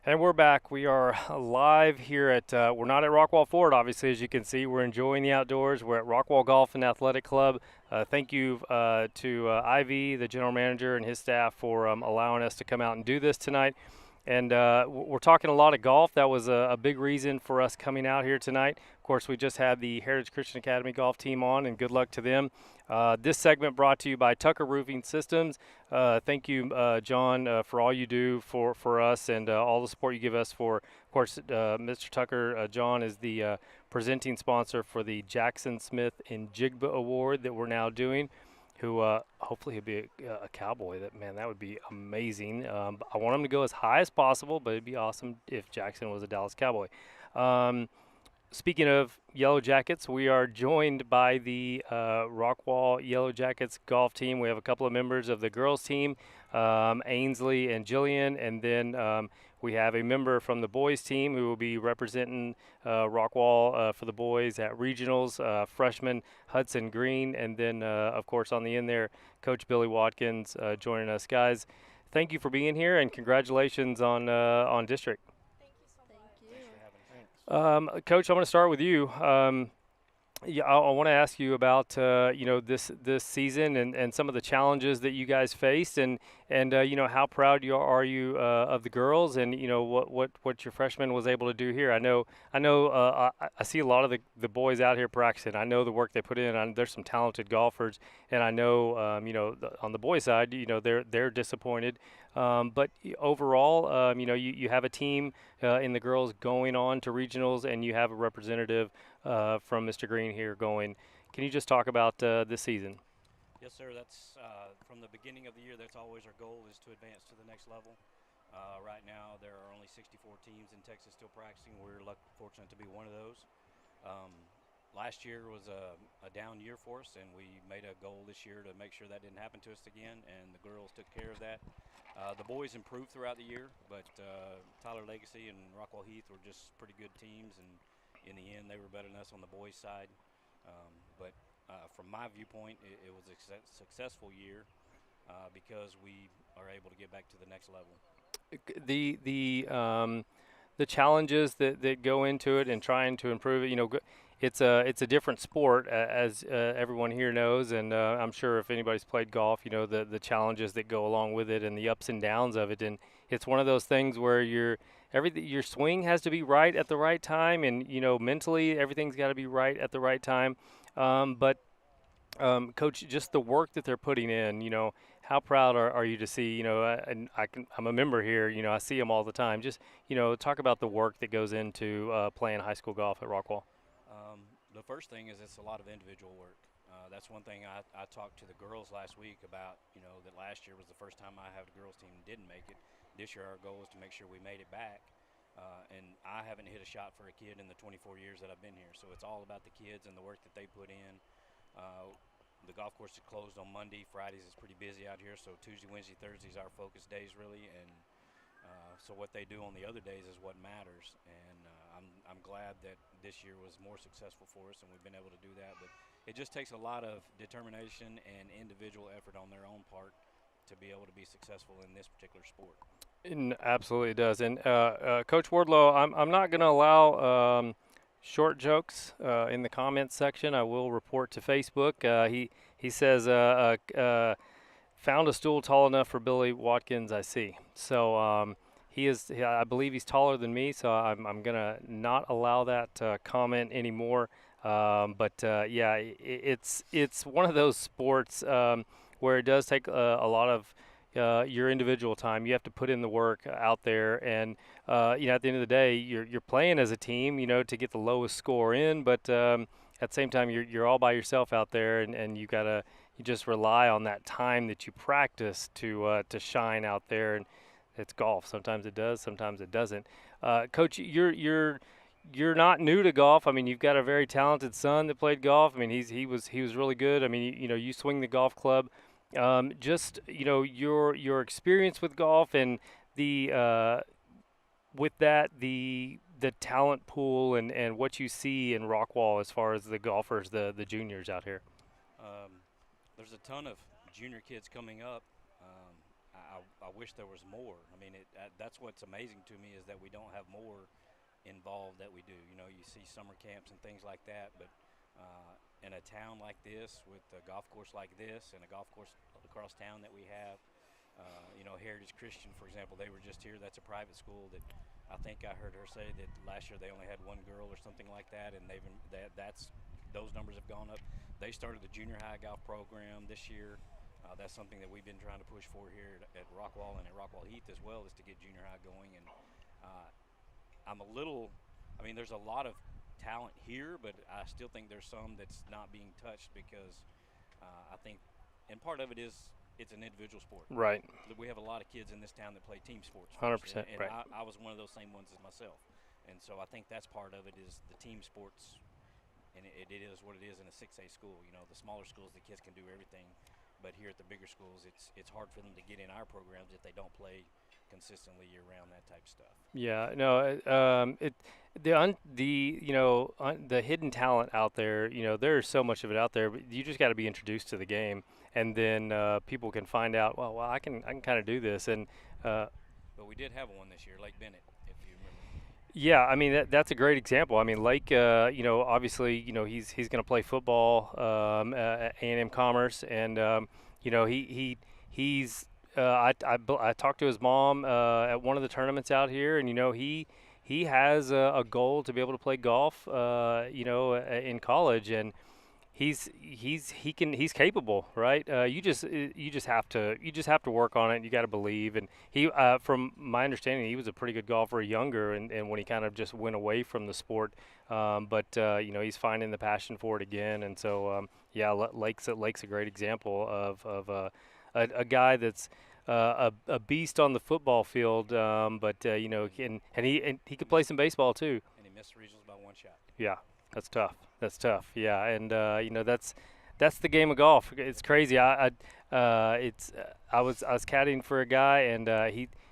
And we're back. We are live here at, we're not at Rockwall Ford, obviously, as you can see. We're enjoying the outdoors. We're at Rockwall Golf and Athletic Club. Thank you to Ivy, the general manager, and his staff for allowing us to come out and do this tonight. And we're talking a lot of golf. That was a big reason for us coming out here tonight. Of course, we just had the Heritage Christian Academy golf team on, and good luck to them. This segment brought to you by Tucker Roofing Systems. Thank you, John, for all you do for us and all the support you give us for. Of course, Mr. Tucker, John is the presenting sponsor for the Jackson Smith and Jigba Award that we're now doing. Who hopefully he'll be a Cowboy. That would be amazing. I want him to go as high as possible, but it'd be awesome if Jackson was a Dallas Cowboy. Speaking of Yellow Jackets, we are joined by the Rockwall Yellow Jackets golf team. We have a couple of members of the girls team, Ainsley and Jillian, and then we have a member from the boys team who will be representing Rockwall for the boys at regionals, freshman Hudson Green, and then, of course, on the end there, Coach Billy Watkins joining us. Guys, thank you for being here, and congratulations on district. Coach, I'm going to start with you. Yeah, I want to ask you about this season and some of the challenges that you guys faced, and how proud are you of the girls, and what your freshman was able to do here. I see a lot of the boys out here practicing. I know the work they put in. There's some talented golfers, and I know on the boys' side, they're disappointed. But overall, you have a team in the girls going on to regionals, and you have a representative from Mr. Green here going. Can you just talk about this season? Yes, sir. That's from the beginning of the year. That's always our goal, is to advance to the next level. Right now, there are only 64 teams in Texas still practicing. We're fortunate to be one of those. Last year was a down year for us, and we made a goal this year to make sure that didn't happen to us again, and the girls took care of that. The boys improved throughout the year, but Tyler Legacy and Rockwall Heath were just pretty good teams, and in the end, they were better than us on the boys' side. But from my viewpoint, it was a successful year because we are able to get back to the next level. The challenges that go into it and trying to improve it, it's a different sport, as everyone here knows, and I'm sure if anybody's played golf, the challenges that go along with it and the ups and downs of it. And it's one of those things where your swing has to be right at the right time, and mentally everything's got to be right at the right time. But Coach, just the work that they're putting in, how proud are you to see? And I'm a member here. I see them all the time. Just talk about the work that goes into playing high school golf at Rockwall. The first thing is it's a lot of individual work. That's one thing I talked to the girls last week about, that last year was the first time I had a girls team and didn't make it. This year our goal is to make sure we made it back. And I haven't hit a shot for a kid in the 24 years that I've been here. So it's all about the kids and the work that they put in. The golf course is closed on Monday. Fridays is pretty busy out here. So Tuesday, Wednesday, Thursdays are our focus days really. And so what they do on the other days is what matters. And I'm glad that this year was more successful for us, and we've been able to do that. But it just takes a lot of determination and individual effort on their own part to be able to be successful in this particular sport. It absolutely does. And Coach Wardlow, I'm not going to allow short jokes in the comments section. I will report to Facebook. He says, found a stool tall enough for Billy Watkins, I see. So I believe he's taller than me, so I'm going to not allow that comment anymore. It's one of those sports where it does take a lot of your individual time. You have to put in the work out there, and at the end of the day, you're playing as a team, to get the lowest score in. But at the same time, you're all by yourself out there, and you just rely on that time that you practice to shine out there. And it's golf. Sometimes it does, sometimes it doesn't. Coach, you're not new to golf. I mean, you've got a very talented son that played golf. I mean, he was really good. I mean, you swing the golf club. Your experience with golf and the talent pool and what you see in Rockwall as far as the golfers, the juniors out here. There's a ton of junior kids coming up. I wish there was more. I mean, that's what's amazing to me is that we don't have more involved that we do. You know, you see summer camps and things like that, but in a town like this with a golf course like this and a golf course across town that we have, you know, Heritage Christian, for example, they were just here. That's a private school that I think I heard her say that last year they only had one girl or something like that, and those numbers have gone up. They started the junior high golf program this year. That's something that we've been trying to push for here at Rockwall and at Rockwall Heath as well, is to get junior high going. And I mean, there's a lot of talent here, but I still think there's some that's not being touched because I think, and part of it is it's an individual sport. Right. We have a lot of kids in this town that play team sports. 100%. And Right. I was one of those same ones as myself. And so I think that's part of it is the team sports, and it is what it is in a 6A school. You know, the smaller schools, the kids can do everything. But here at the bigger schools, it's hard for them to get in our programs if they don't play consistently year round, that type of stuff. Yeah, no, the hidden talent out there, you know, there's so much of it out there, but you just got to be introduced to the game, and then people can find out, well, I can kind of do this, and But we did have one this year, Lake Bennett, if you remember. yeah, I mean that's a great example. I mean, Lake, you know, obviously, you know, he's going to play football at A&M Commerce, and you know, he's I talked to his mom at one of the tournaments out here, and you know, he has a goal to be able to play golf, you know, in college, and he's capable, right? You just have to work on it. And you got to believe. And he, from my understanding, he was a pretty good golfer younger, and when he kind of just went away from the sport, but you know, he's finding the passion for it again. And so yeah, Lake's a great example of a guy that's a beast on the football field, but you know, and he could play some baseball too. And he missed the regionals by one shot. Yeah, that's tough. That's tough. Yeah, and you know, that's the game of golf. It's crazy. I was caddying for a guy, and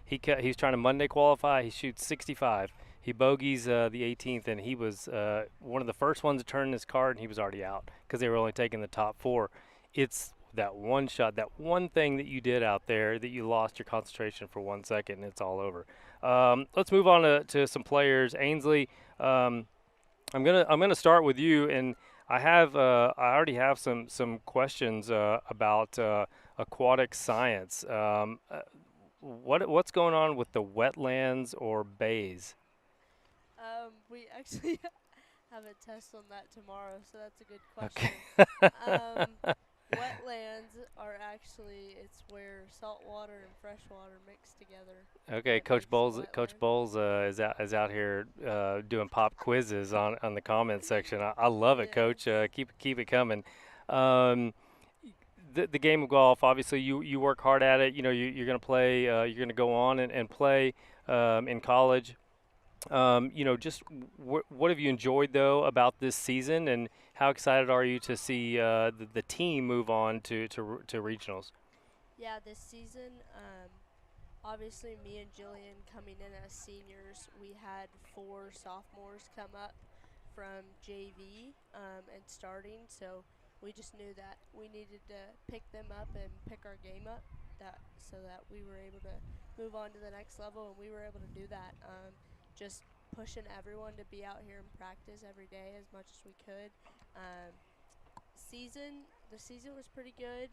he's trying to Monday qualify. He shoots 65. He bogeys the 18th, and he was one of the first ones to turn his card, and he was already out because they were only taking the top 4. It's that one shot, that one thing that you did out there that you lost your concentration for 1 second, and it's all over. Let's move on to some players. Ainsley, I'm gonna start with you, and I already have some questions about aquatic science. What's going on with the wetlands or bays? We actually have a test on that tomorrow, so that's a good question. Okay. Wetlands are actually, it's where salt water and fresh water mix together. Okay, That Coach makes Bowles. wetland. Coach Bowles is out here doing pop quizzes on the comment section. I love it, Yeah. Coach. Keep it coming. The game of golf. Obviously, you work hard at it. You know, you're going to play. You're going to go on and play in college. You know, just what have you enjoyed though about this season, and how excited are you to see the team move on to regionals? Yeah, this season, obviously me and Jillian coming in as seniors, we had 4 sophomores come up from JV and starting, so we just knew that we needed to pick them up and pick our game up so that we were able to move on to the next level, and we were able to do that. Just pushing everyone to be out here and practice every day as much as we could. The season was pretty good.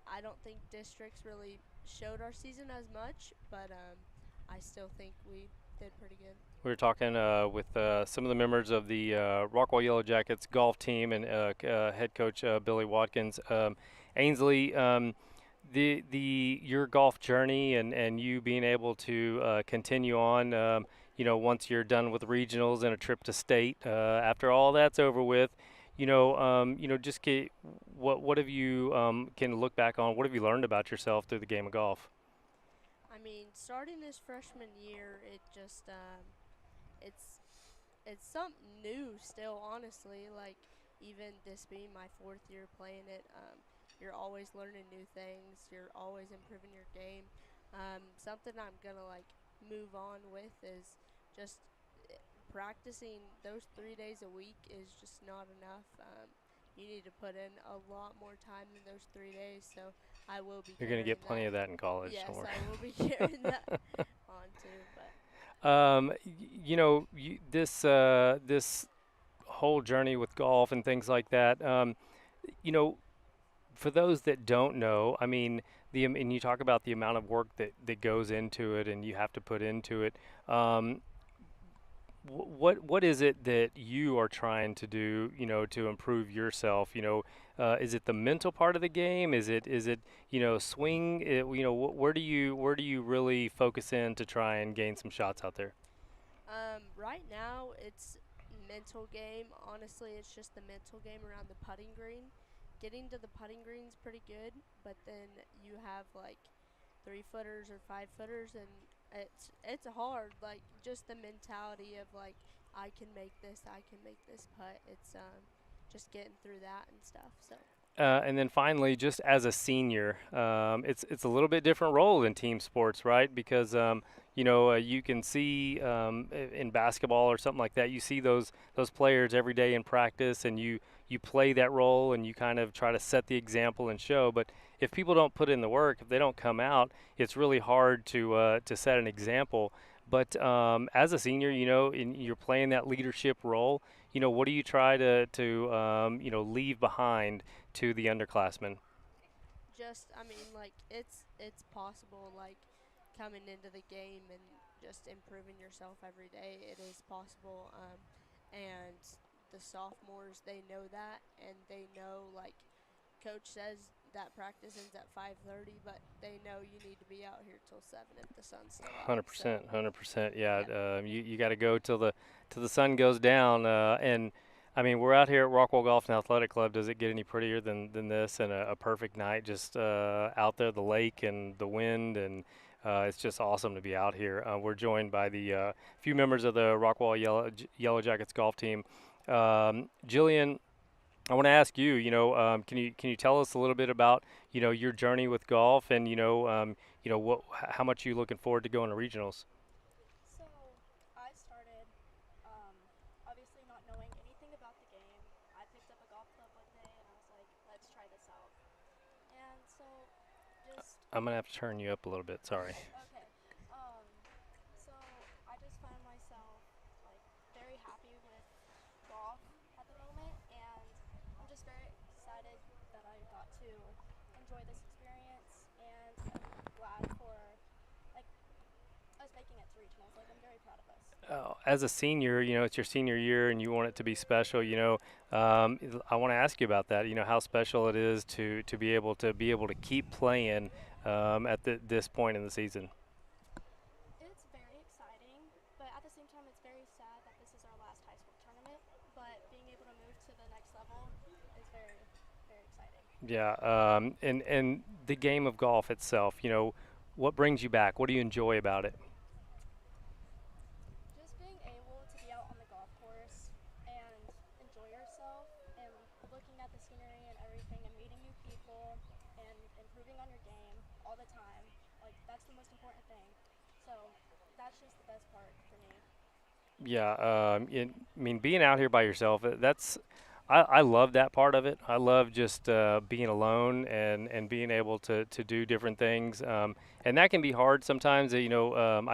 I don't think districts really showed our season as much, but I still think we did pretty good. We were talking with some of the members of the Rockwall Yellow Jackets golf team and head coach Billy Watkins. Ainsley, your golf journey and you being able to continue on, you know, once you're done with regionals and a trip to state, after all that's over with, you know, just what have you can look back on? What have you learned about yourself through the game of golf? I mean, starting this freshman year, it just it's something new still, honestly. Like, even this being my 4th year playing it, you're always learning new things. You're always improving your game. Something I'm gonna like move on with is just practicing those 3 days a week is just not enough. you need to put in a lot more time than those 3 days. So I will be. You're going to get plenty that. of that in college. Yes, Don't worry. I will be carrying that on too. But This whole journey with golf and things like that. You know, for those that don't know, I mean, and you talk about the amount of work that goes into it, and you have to put into it. Um, what is it that you are trying to do, to improve yourself? Is it the mental part of the game? Is it swing? Where do you really focus in to try and gain some shots out there? right now it's mental game. Honestly, it's just the mental game around the putting green. Getting to the putting green's pretty good, but then you have like 3 footers or 5 footers, and it's hard. Like just the mentality of like I can make this, I can make this putt. It's just getting through that and stuff. So. And then finally, just as a senior, it's a little bit different role in team sports, right? Because you can see in basketball or something like that, you see those players every day in practice, and you play that role, and you kind of try to set the example and show. But if people don't put in the work, if they don't come out, it's really hard to set an example. But as a senior, you're playing that leadership role. What do you try to leave behind to the underclassmen? Just I mean like it's possible, like coming into the game and just improving yourself every day. It is possible, and the sophomores, they know that, and they know, like coach says that practice ends at 5:30, but they know you need to be out here till 7 if the sun's still out. 100%, So, 100%. Yeah, yeah. you got to go till the sun goes down. And I mean, we're out here at Rockwall Golf and Athletic Club. Does it get any prettier than this? And a perfect night, just out there, the lake and the wind, and it's just awesome to be out here. We're joined by the few members of the Rockwall Yellow Jackets golf team. Jillian, I want to ask you. Can you tell us a little bit about your journey with golf, and how much you looking forward to going to regionals? So I started, obviously not knowing anything about the game. I picked up a golf club one day and I was like, let's try this out. And so just I'm gonna have to turn you up a little bit. Sorry. okay. So I just found myself like very happy with golf at the moment, and I'm just very excited that I got to enjoy this experience, and I'm glad for like us making it to regionals. Like I'm very proud of us. As a senior, it's your senior year, and you want it to be special. I want to ask you about that. How special it is to be able to keep playing at this point in the season. It's very exciting, but at the same time, it's very sad that this is our last high school tournament. But being able to move to the next level is very, very exciting. Yeah, and the game of golf itself. What brings you back? What do you enjoy about it? Just being able to be out on the golf course and enjoy yourself and looking at the scenery and everything and meeting new people and improving on your game all the time. Like, that's the most important thing. So, that's just the best part for me. Yeah, I mean, being out here by yourself, I love that part of it. I love just being alone and being able to do different things. And that can be hard sometimes. I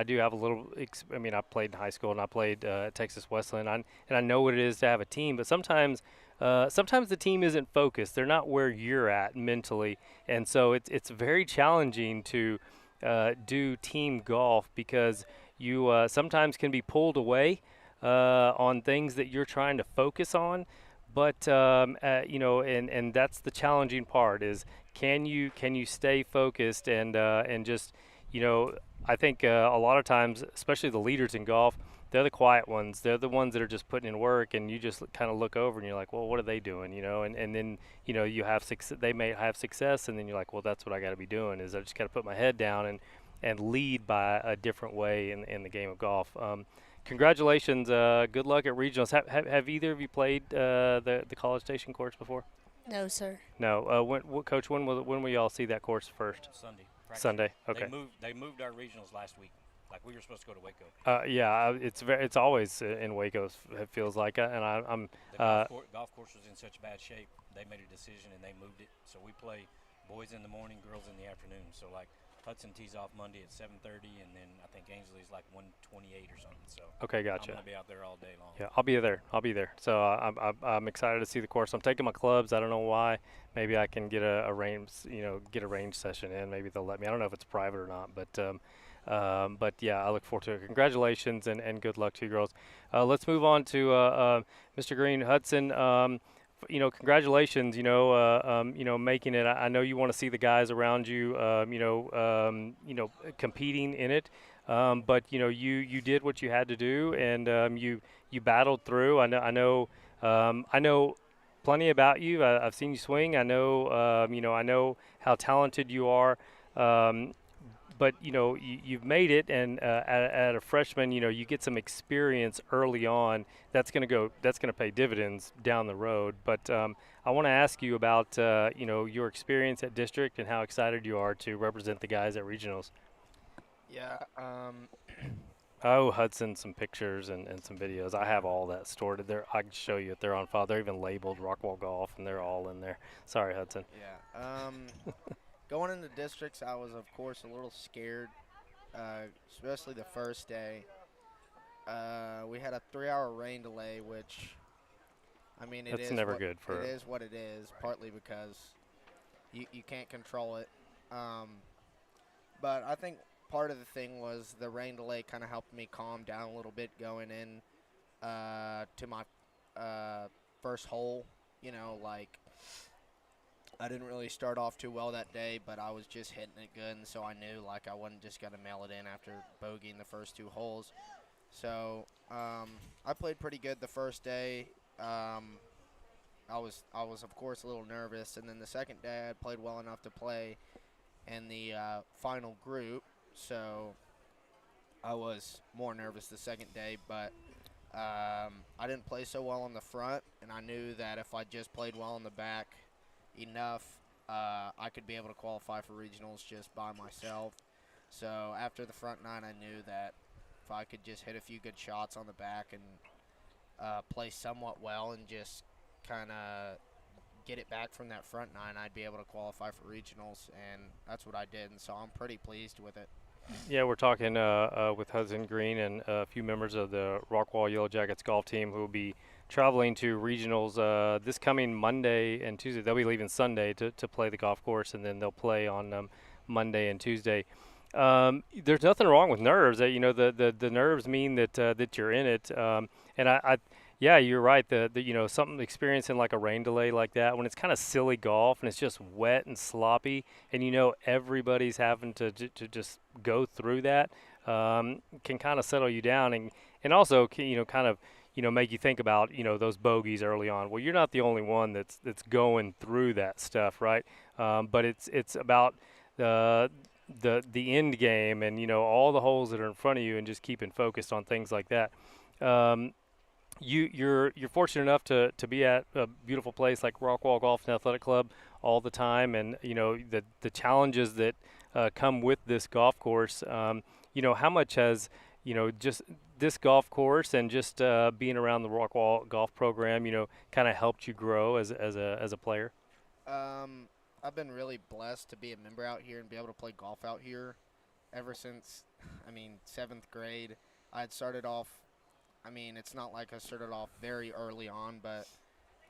do have a little, I mean, I played in high school and I played at Texas Wesleyan, and I know what it is to have a team, but sometimes the team isn't focused. They're not where you're at mentally. And so it's very challenging to do team golf because you sometimes can be pulled away on things that you're trying to focus on. But and that's the challenging part is can you stay focused and just I think a lot of times, especially the leaders in golf, they're the quiet ones. They're the ones that are just putting in work, and you just kind of look over and you're like, well, what are they doing? And then you have they may have success, and then you're like, well, that's what I got to be doing is I just got to put my head down and lead by a different way in the game of golf. Congratulations. Good luck at regionals. Have either of you played the College Station course before? No, sir. No. Coach, when will y'all see that course first? Sunday. Practice. Sunday. Okay. They moved our regionals last week. Like we were supposed to go to Waco. Yeah, it's always in Waco. It feels like, and I'm The golf course was in such bad shape. They made a decision and they moved it. So we play boys in the morning, girls in the afternoon. So like Hudson tees off Monday at 7:30, and then I think Ainsley's like 1:28 or something. So okay. Gotcha. I'm gonna be out there all day long. Yeah, I'll be there. I'll be there. So I'm excited to see the course. I'm taking my clubs. I don't know why. Maybe I can get a range, get a range session in. Maybe they'll let me. I don't know if it's private or not, but yeah, I look forward to it. Congratulations and good luck to you girls. Let's move on to Mr. Green Hudson. Congratulations. Making it. I know you want to see the guys around you. Competing in it. But you did what you had to do, and you battled through. I know plenty about you. I've seen you swing. I know I know how talented you are. But you've made it, and at a freshman, you get some experience early on. That's going to pay dividends down the road. But I want to ask you about your experience at district and how excited you are to represent the guys at regionals. Yeah. Oh, Hudson, some pictures and some videos. I have all that stored there. I can show you if they're on file. They're even labeled Rockwall Golf, and they're all in there. Sorry, Hudson. Yeah. Going into districts, I was, of course, a little scared, especially the first day. We had a 3-hour rain delay, which, I mean, That's never good for it is what it is, partly because you can't control it. But I think part of the thing was the rain delay kind of helped me calm down a little bit going in to my first hole. I didn't really start off too well that day, but I was just hitting it good, and so I knew like I wasn't just going to mail it in after bogeying the first 2 holes. So I played pretty good the first day. I was of course a little nervous, and then the second day I played well enough to play in the final group. So I was more nervous the second day, but I didn't play so well on the front, and I knew that if I just played well on the back enough, I could be able to qualify for regionals just by myself. So after the front 9, I knew that if I could just hit a few good shots on the back and play somewhat well and just kind of get it back from that front 9, I'd be able to qualify for regionals, and that's what I did, and so I'm pretty pleased with it. Yeah, we're talking with Hudson Green and a few members of the Rockwall Yellow Jackets golf team who will be traveling to regionals this coming Monday and Tuesday. They'll be leaving Sunday to play the golf course, and then they'll play on Monday and Tuesday. There's nothing wrong with nerves. The nerves mean that you're in it. And yeah, you're right. Something experiencing like a rain delay like that, when it's kind of silly golf and it's just wet and sloppy, and everybody's having to just go through that, can kind of settle you down and also can, kind of make you think about those bogeys early on. Well, you're not the only one that's going through that stuff, right? But it's about the end game and all the holes that are in front of you and just keeping focused on things like that. You're fortunate enough to be at a beautiful place like Rockwall Golf and Athletic Club all the time, and the challenges that come with this golf course. How much has just this golf course and just being around the Rockwall golf program kind of helped you grow as a player? I've been really blessed to be a member out here and be able to play golf out here ever since 7th grade. I had started off, it's not like I started off very early on, but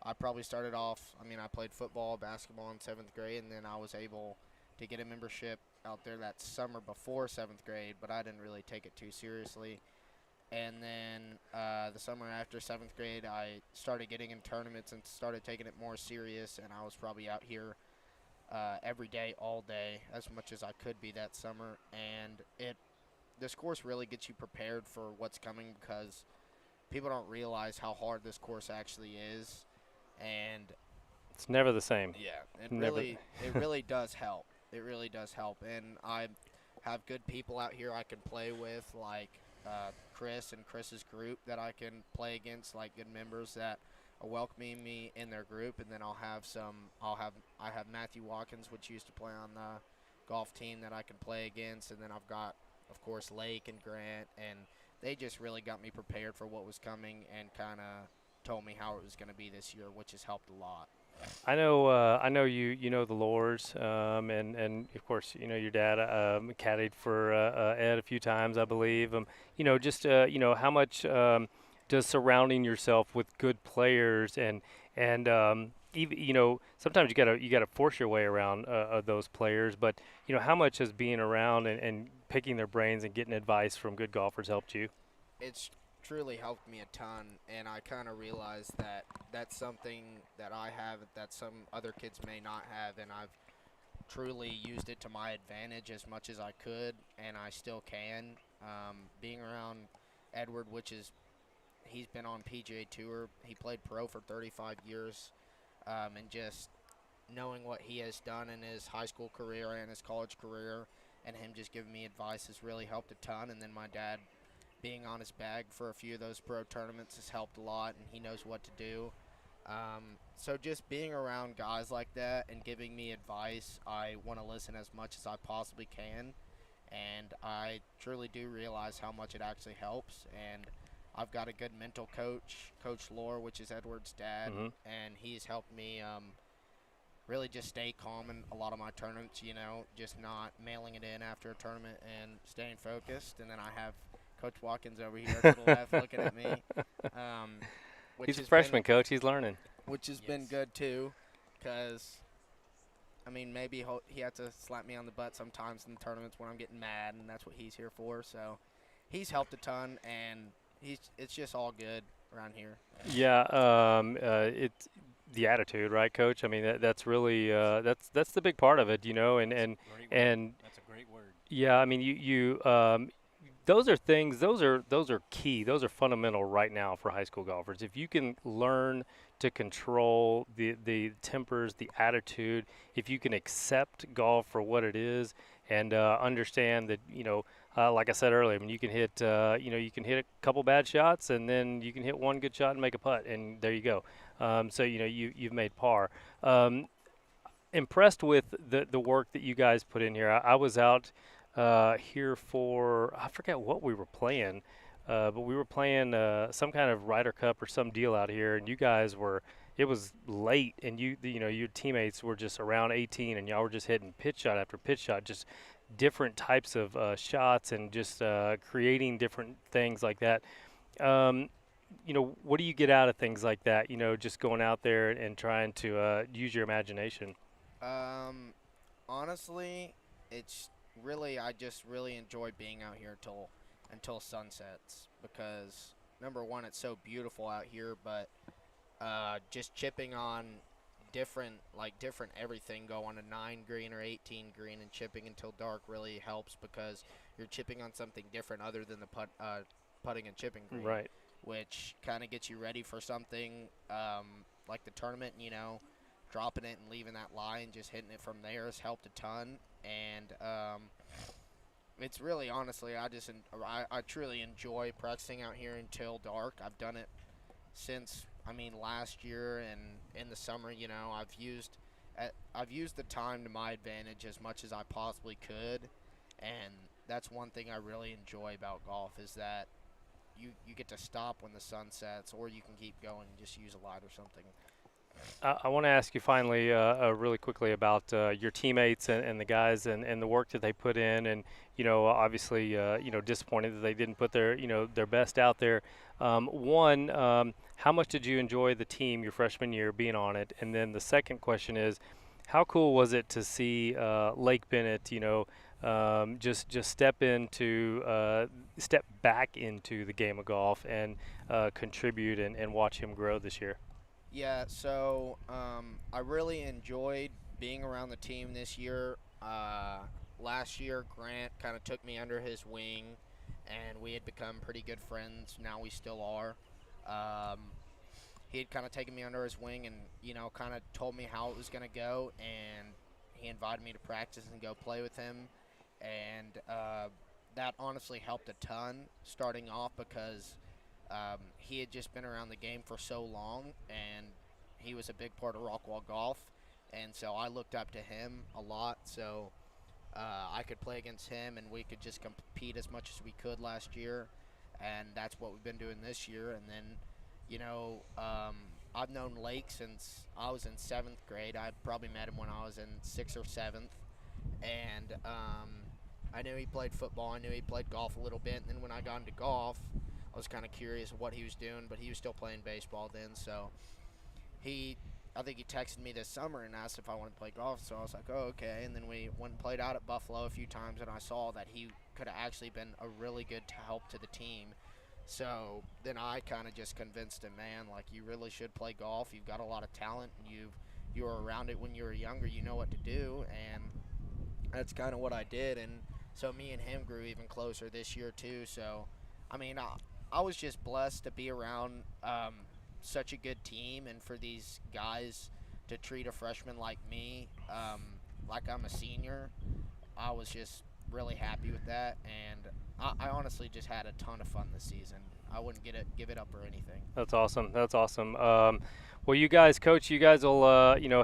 I probably started off, I played football, basketball in 7th grade, and then I was able to get a membership out there that summer before 7th grade, but I didn't really take it too seriously. And then the summer after 7th grade, I started getting in tournaments and started taking it more serious, and I was probably out here every day, all day, as much as I could be that summer. And this course really gets you prepared for what's coming, because people don't realize how hard this course actually is, and it's never the same. Yeah, it really does help. It really does help, and I have good people out here I can play with, like Chris and Chris's group that I can play against, like good members that are welcoming me in their group. And then I have Matthew Watkins, which used to play on the golf team, that I can play against, and then I've got of course, Lake and Grant, and they just really got me prepared for what was coming and kind of told me how it was going to be this year, which has helped a lot. I know you know the Lures, and of course you know your dad caddied for Ed a few times, I believe. Just how much does surrounding yourself with good players and even sometimes you gotta force your way around those players, but how much has being around and picking their brains and getting advice from good golfers helped you? It's truly helped me a ton, and I kind of realized that that's something that I have that some other kids may not have, and I've truly used it to my advantage as much as I could, and I still can. Being around Edward, he's been on PGA Tour, he played pro for 35 years, and just knowing what he has done in his high school career and his college career, and him just giving me advice has really helped a ton. And then my dad being on his bag for a few of those pro tournaments has helped a lot, and he knows what to do. So just being around guys like that and giving me advice, I want to listen as much as I possibly can, and I truly do realize how much it actually helps. And I've got a good mental coach, Coach Lore, which is Edward's dad, and he's helped me really just stay calm in a lot of my tournaments, just not mailing it in after a tournament and staying focused. And then I have Coach Watkins over here to the left looking at me. He's a freshman coach. He's learning. Which has been good, too, because, maybe he had to slap me on the butt sometimes in tournaments when I'm getting mad, and that's what he's here for. So he's helped a ton, and it's just all good around here. Yeah, it's the attitude, right, Coach? I mean, that's really that's the big part of it, and That's a great word. yeah, I mean, those are things. Those are key. Those are fundamental right now for high school golfers. If you can learn to control the tempers, the attitude, if you can accept golf for what it is, and understand that like I said earlier, I mean, you can hit you can hit a couple bad shots, and then you can hit one good shot and make a putt, and there you go. So you've made par. Impressed with the work that you guys put in here. I was out here for, I forget what we were playing, but we were playing some kind of Ryder Cup or some deal out here, and you guys were. It was late, and your teammates were just around 18, and y'all were just hitting pitch shot after pitch shot, just different types of shots, and just creating different things like that. What do you get out of things like that? Just going out there and trying to use your imagination. Honestly, it's really I just really enjoy being out here until sunsets, because number one, it's so beautiful out here, but just chipping on different everything, go on a 9 green or 18 green and chipping until dark really helps, because you're chipping on something different other than the putting and chipping green, Right. which kind of gets you ready for something like the tournament. Dropping it and leaving that lie and just hitting it from there has helped a ton. And it's really, honestly, I truly enjoy practicing out here until dark. I've done it since last year, and in the summer, I've used the time to my advantage as much as I possibly could, and that's one thing I really enjoy about golf, is that you get to stop when the sun sets, or you can keep going and just use a light or something. I want to ask you finally, really quickly, about your teammates and the guys and the work that they put in, and obviously, disappointed that they didn't put their best out there. How much did you enjoy the team your freshman year being on it? And then the second question is, how cool was it to see Lake Bennett, just step back into the game of golf and contribute and watch him grow this year? Yeah, so I really enjoyed being around the team this year. Last year, Grant kind of took me under his wing, and we had become pretty good friends. Now we still are. He had kind of taken me under his wing and, kind of told me how it was going to go, and he invited me to practice and go play with him. And that honestly helped a ton starting off, because he had just been around the game for so long, and he was a big part of Rockwall golf, and so I looked up to him a lot. So I could play against him, and we could just compete as much as we could last year, and that's what we've been doing this year. And then, I've known Lake since I was in 7th grade. I probably met him when I was in 6th or 7th, and I knew he played football. I knew he played golf a little bit, and then when I got into golf, I was kind of curious of what he was doing, but he was still playing baseball then, so I think he texted me this summer and asked if I wanted to play golf, so I was like, oh, okay. And then we went and played out at Buffalo a few times, and I saw that he could have actually been a really good help to the team. So then I kind of just convinced him, man, like, you really should play golf. You've got a lot of talent, and you were around it when you were younger. You know what to do, and that's kind of what I did. And so me and him grew even closer this year too. So, I mean, I was just blessed to be around such a good team, and for these guys to treat a freshman like me like I'm a senior. I was just really happy with that, and I honestly just had a ton of fun this season. I wouldn't give it up or anything. That's awesome. That's awesome. Well, you guys, Coach, you guys will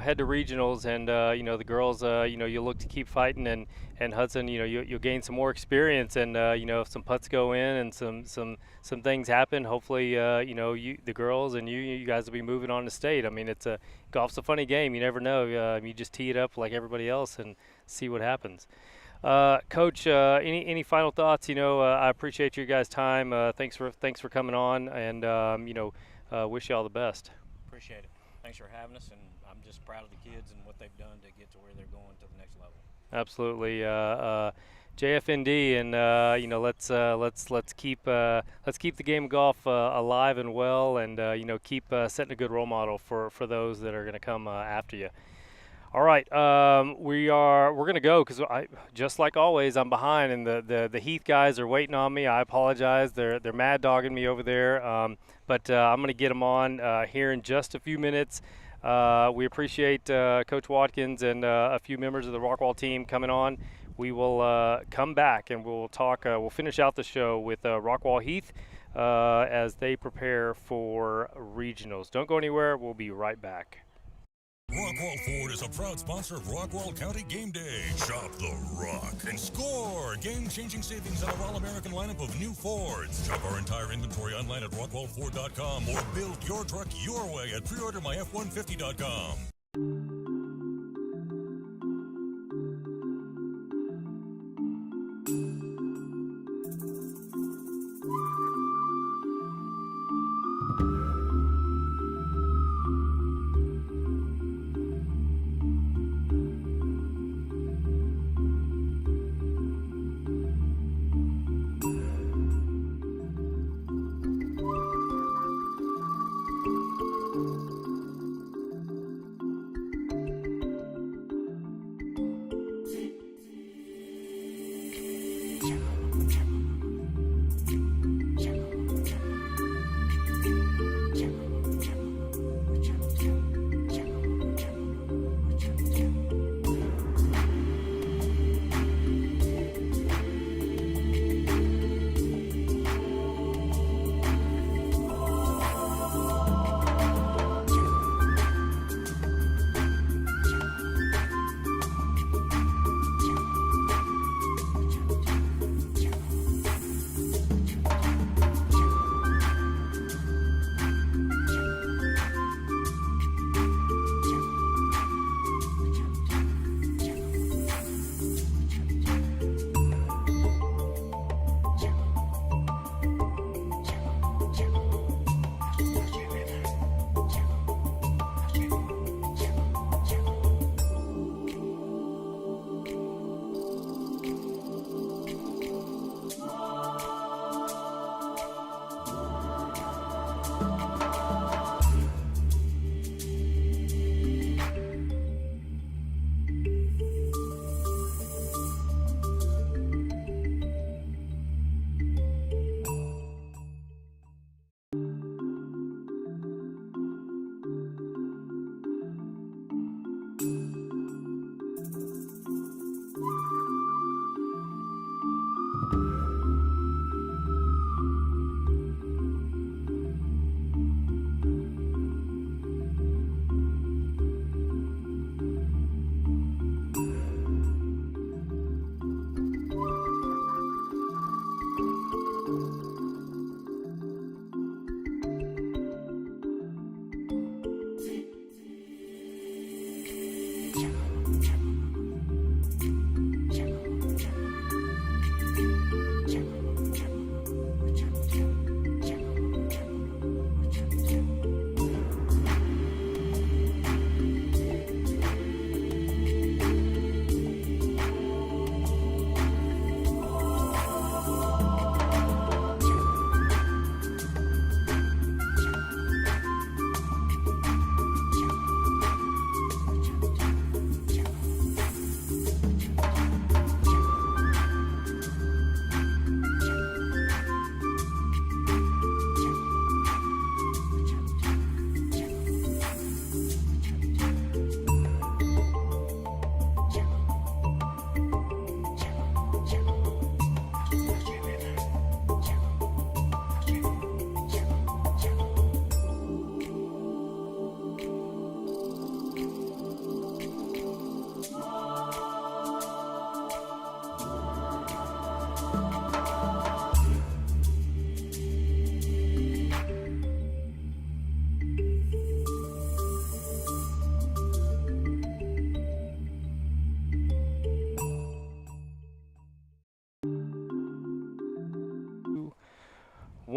head to regionals, and the girls, you look to keep fighting, and Hudson, you'll gain some more experience, and if some putts go in and some things happen, hopefully the girls and you guys will be moving on to state. I mean, golf's a funny game. You never know. You just tee it up like everybody else and see what happens. Coach, any final thoughts? I appreciate your guys' time. Thanks for coming on, and wish you all the best. Appreciate it. Thanks for having us, and I'm just proud of the kids and what they've done to get to where they're going to the next level. Absolutely. JFND, and let's keep the game of golf alive and well, and keep setting a good role model for those that are going to come after you. All right, we're gonna go because just like always I'm behind, and the Heath guys are waiting on me. I apologize. They're mad dogging me over there, but I'm gonna get them on here in just a few minutes. We appreciate Coach Watkins and a few members of the Rockwall team coming on. We will come back and we'll talk. We'll finish out the show with Rockwall Heath as they prepare for regionals. Don't go anywhere. We'll be right back. Rockwall Ford is a proud sponsor of Rockwall County Game Day. Shop the Rock and score game-changing savings on our all-American lineup of new Fords. Shop our entire inventory online at rockwallford.com or build your truck your way at preordermyf150.com.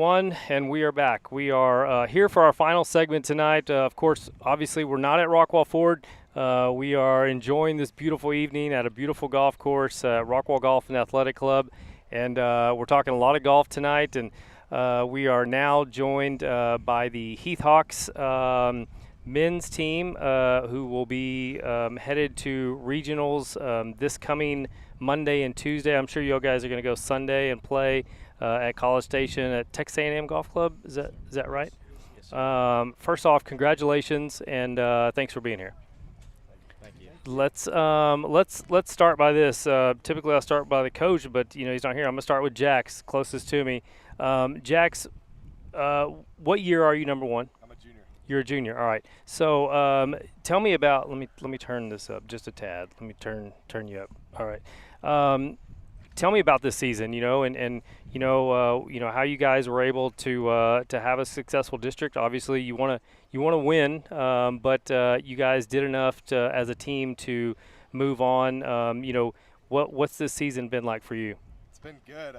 1, and we are back. We are here for our final segment tonight. Of course, obviously, we're not at Rockwall Ford. We are enjoying this beautiful evening at a beautiful golf course, Rockwall Golf and Athletic Club, and we're talking a lot of golf tonight. And we are now joined by the Heath Hawks men's team, who will be headed to regionals this coming Monday and Tuesday. I'm sure you guys are going to go Sunday and play at College Station at Texas A&M Golf Club. Is that right? Yes, sir. First off, congratulations and thanks for being here. Thank you. Let's start by this. Typically, I'll start by the coach, but he's not here. I'm going to start with Jax, closest to me. Jax, what year are you? Number one. I'm a junior. You're a junior. All right. So tell me about. Let me turn this up just a tad. Let me turn you up. All right. Tell me about this season, and how you guys were able to have a successful district. Obviously, you want to win, but you guys did enough as a team to move on. What's this season been like for you? It's been good.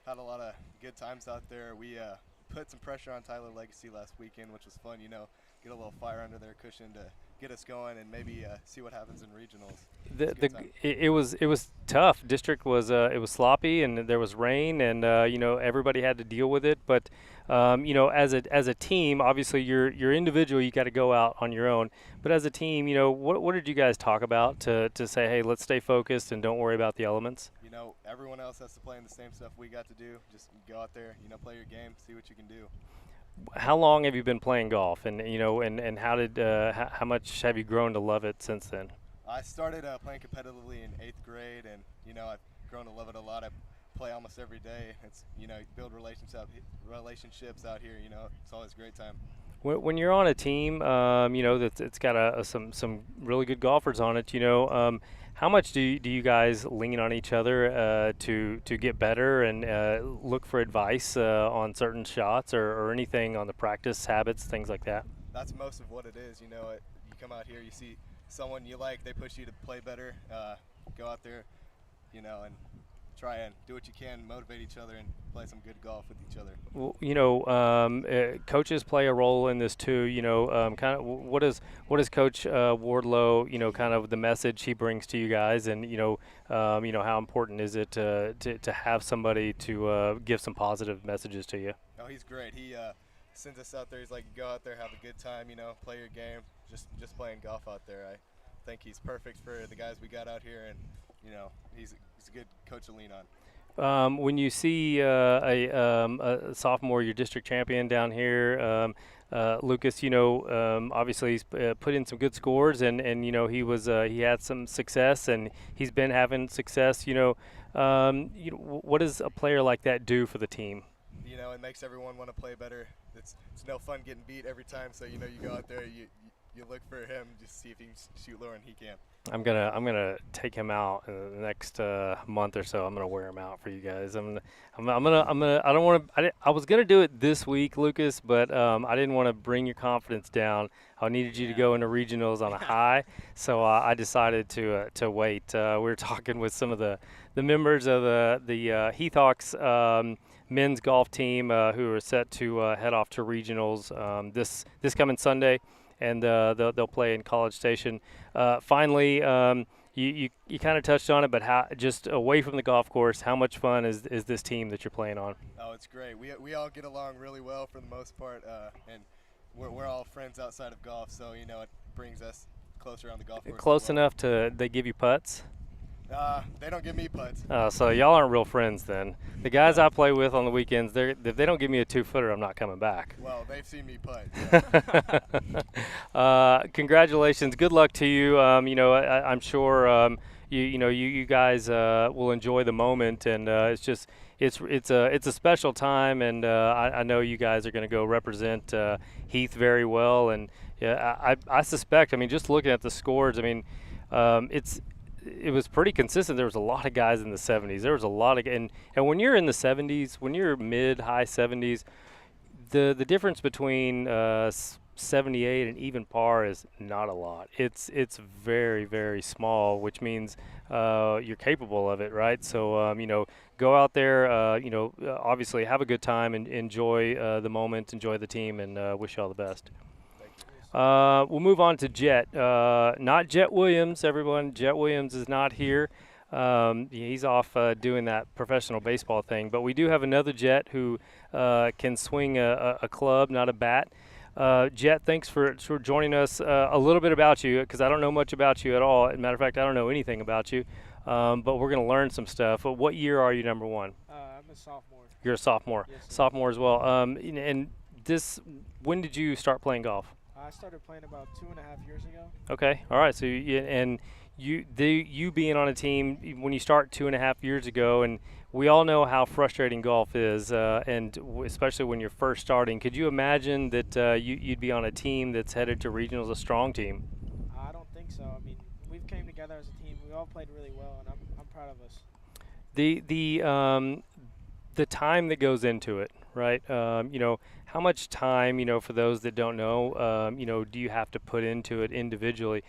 Had a lot of good times out there. We put some pressure on Tyler Legacy last weekend, which was fun. Get a little fire under their cushion to get us going, and maybe see what happens in regionals. It was tough. District was it was sloppy, and there was rain, and everybody had to deal with it. But as a team, obviously you're individual. You got to go out on your own. But as a team, what did you guys talk about to say, hey, let's stay focused and don't worry about the elements? Everyone else has to play in the same stuff we got to do. Just go out there, play your game, see what you can do. How long have you been playing golf, and and how much have you grown to love it since then? I started playing competitively in 8th grade, and I've grown to love it a lot. I play almost every day. It's build relationships out here. It's always a great time. When you're on a team, that it's got some really good golfers on it. How much do you guys lean on each other to get better and look for advice on certain shots or anything on the practice habits, things like that? That's most of what it is. You come out here, you see someone you like, they push you to play better. Go out there, and try and do what you can, motivate each other, and play some good golf with each other. Well, coaches play a role in this too. Kind of what is Coach Wardlow? Kind of the message he brings to you guys, and how important is it to have somebody to give some positive messages to you? Oh, he's great. He sends us out there. He's like, go out there, have a good time. Play your game. Just playing golf out there. I think he's perfect for the guys we got out here, and he's a good coach to lean on. When you see a sophomore, your district champion down here, Lucas, obviously he's put in some good scores, and he had some success, and he's been having success. What does a player like that do for the team? It makes everyone want to play better. It's no fun getting beat every time. So you go out there, you look for him, just see if he can shoot lower, and he can. I'm gonna take him out in the next month or so. I'm gonna wear him out for you guys. I don't want to. I was gonna do it this week, Lucas, but I didn't want to bring your confidence down. I needed you to go into regionals on a high, so I decided to wait. We were talking with some of the members of the Heath Hawks men's golf team who are set to head off to regionals this coming Sunday. And they'll play in College Station. Finally, you kind of touched on it, but just away from the golf course, how much fun is this team that you're playing on? Oh, it's great. We all get along really well for the most part, and we're all friends outside of golf, so it brings us closer on the golf course. Close enough to they give you putts? They don't give me putts. So y'all aren't real friends then. The guys I play with on the weekends, if they don't give me a 2-footer, I'm not coming back. Well, they've seen me putt. So. Congratulations. Good luck to you. I'm sure you guys will enjoy the moment, and it's a special time, and I know you guys are going to go represent Heath very well, and I suspect. Just looking at the scores, it was pretty consistent. There was a lot of guys in the 70s. There was a lot of, and when you're in the 70s, when you're mid-high 70s, the difference between 78 and even par is not a lot. It's very, very small, which means you're capable of it, right? So go out there, obviously have a good time and enjoy the moment, enjoy the team, and wish you all the best. We'll move on to Jet. Not Jet Williams, everyone. Jet Williams is not here. He's off doing that professional baseball thing. But we do have another Jet who can swing a club, not a bat. Jet, thanks for joining us. A little bit about you, because I don't know much about you at all. As a matter of fact, I don't know anything about you. But we're going to learn some stuff. What year are you, number one? I'm a sophomore. You're a sophomore. Yes, sir. Sophomore as well. When did you start playing golf? I started playing about 2.5 years ago. Okay. All right. So you being on a team when you start 2.5 years ago, and we all know how frustrating golf is, and especially when you're first starting. Could you imagine that you'd be on a team that's headed to regionals, a strong team? I don't think so. I mean, we've came together as a team. We all played really well, and I'm proud of us. The time that goes into it, right? How much time, for those that don't know, do you have to put into it individually?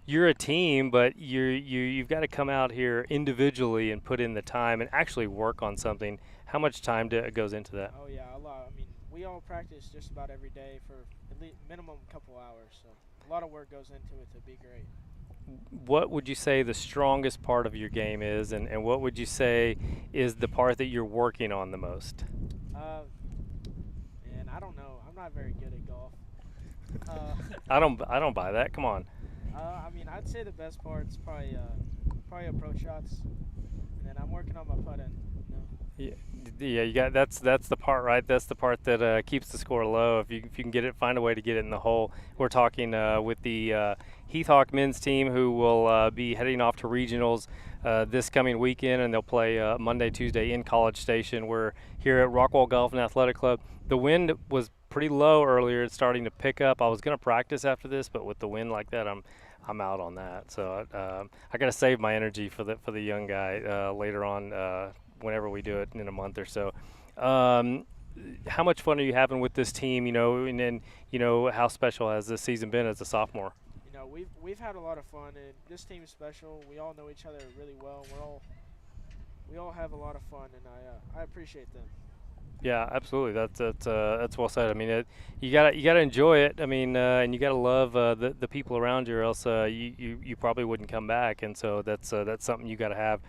You're a team, but you've got to come out here individually and put in the time and actually work on something. How much time goes into that? Oh yeah, a lot. I mean, we all practice just about every day for at least minimum a couple hours. So a lot of work goes into it to be great. What would you say the strongest part of your game is, and what would you say is the part that you're working on the most? Man, I don't know. I'm not very good at golf. I don't buy that. Come on. I mean, I'd say the best part's probably approach shots, and then I'm working on my putting. Yeah, you got that's the part, right? That's the part that keeps the score low. If you can get it, find a way to get it in the hole. We're talking with the Heath Hawk men's team, who will be heading off to regionals this coming weekend, and they'll play Monday, Tuesday in College Station. We're here at Rockwall Golf and Athletic Club. The wind was pretty low earlier. It's starting to pick up. I was going to practice after this, but with the wind like that, I'm out on that. So I got to save my energy for the young guy later on. Whenever we do it in a month or so. How much fun are you having with this team, and then, how special has this season been as a sophomore? We've had a lot of fun, and this team is special. We all know each other really well. We all have a lot of fun, and I appreciate them. Yeah, absolutely. That's well said. I mean, you gotta enjoy it. I mean, and you gotta love the people around you, or else you probably wouldn't come back. And so that's something you gotta have.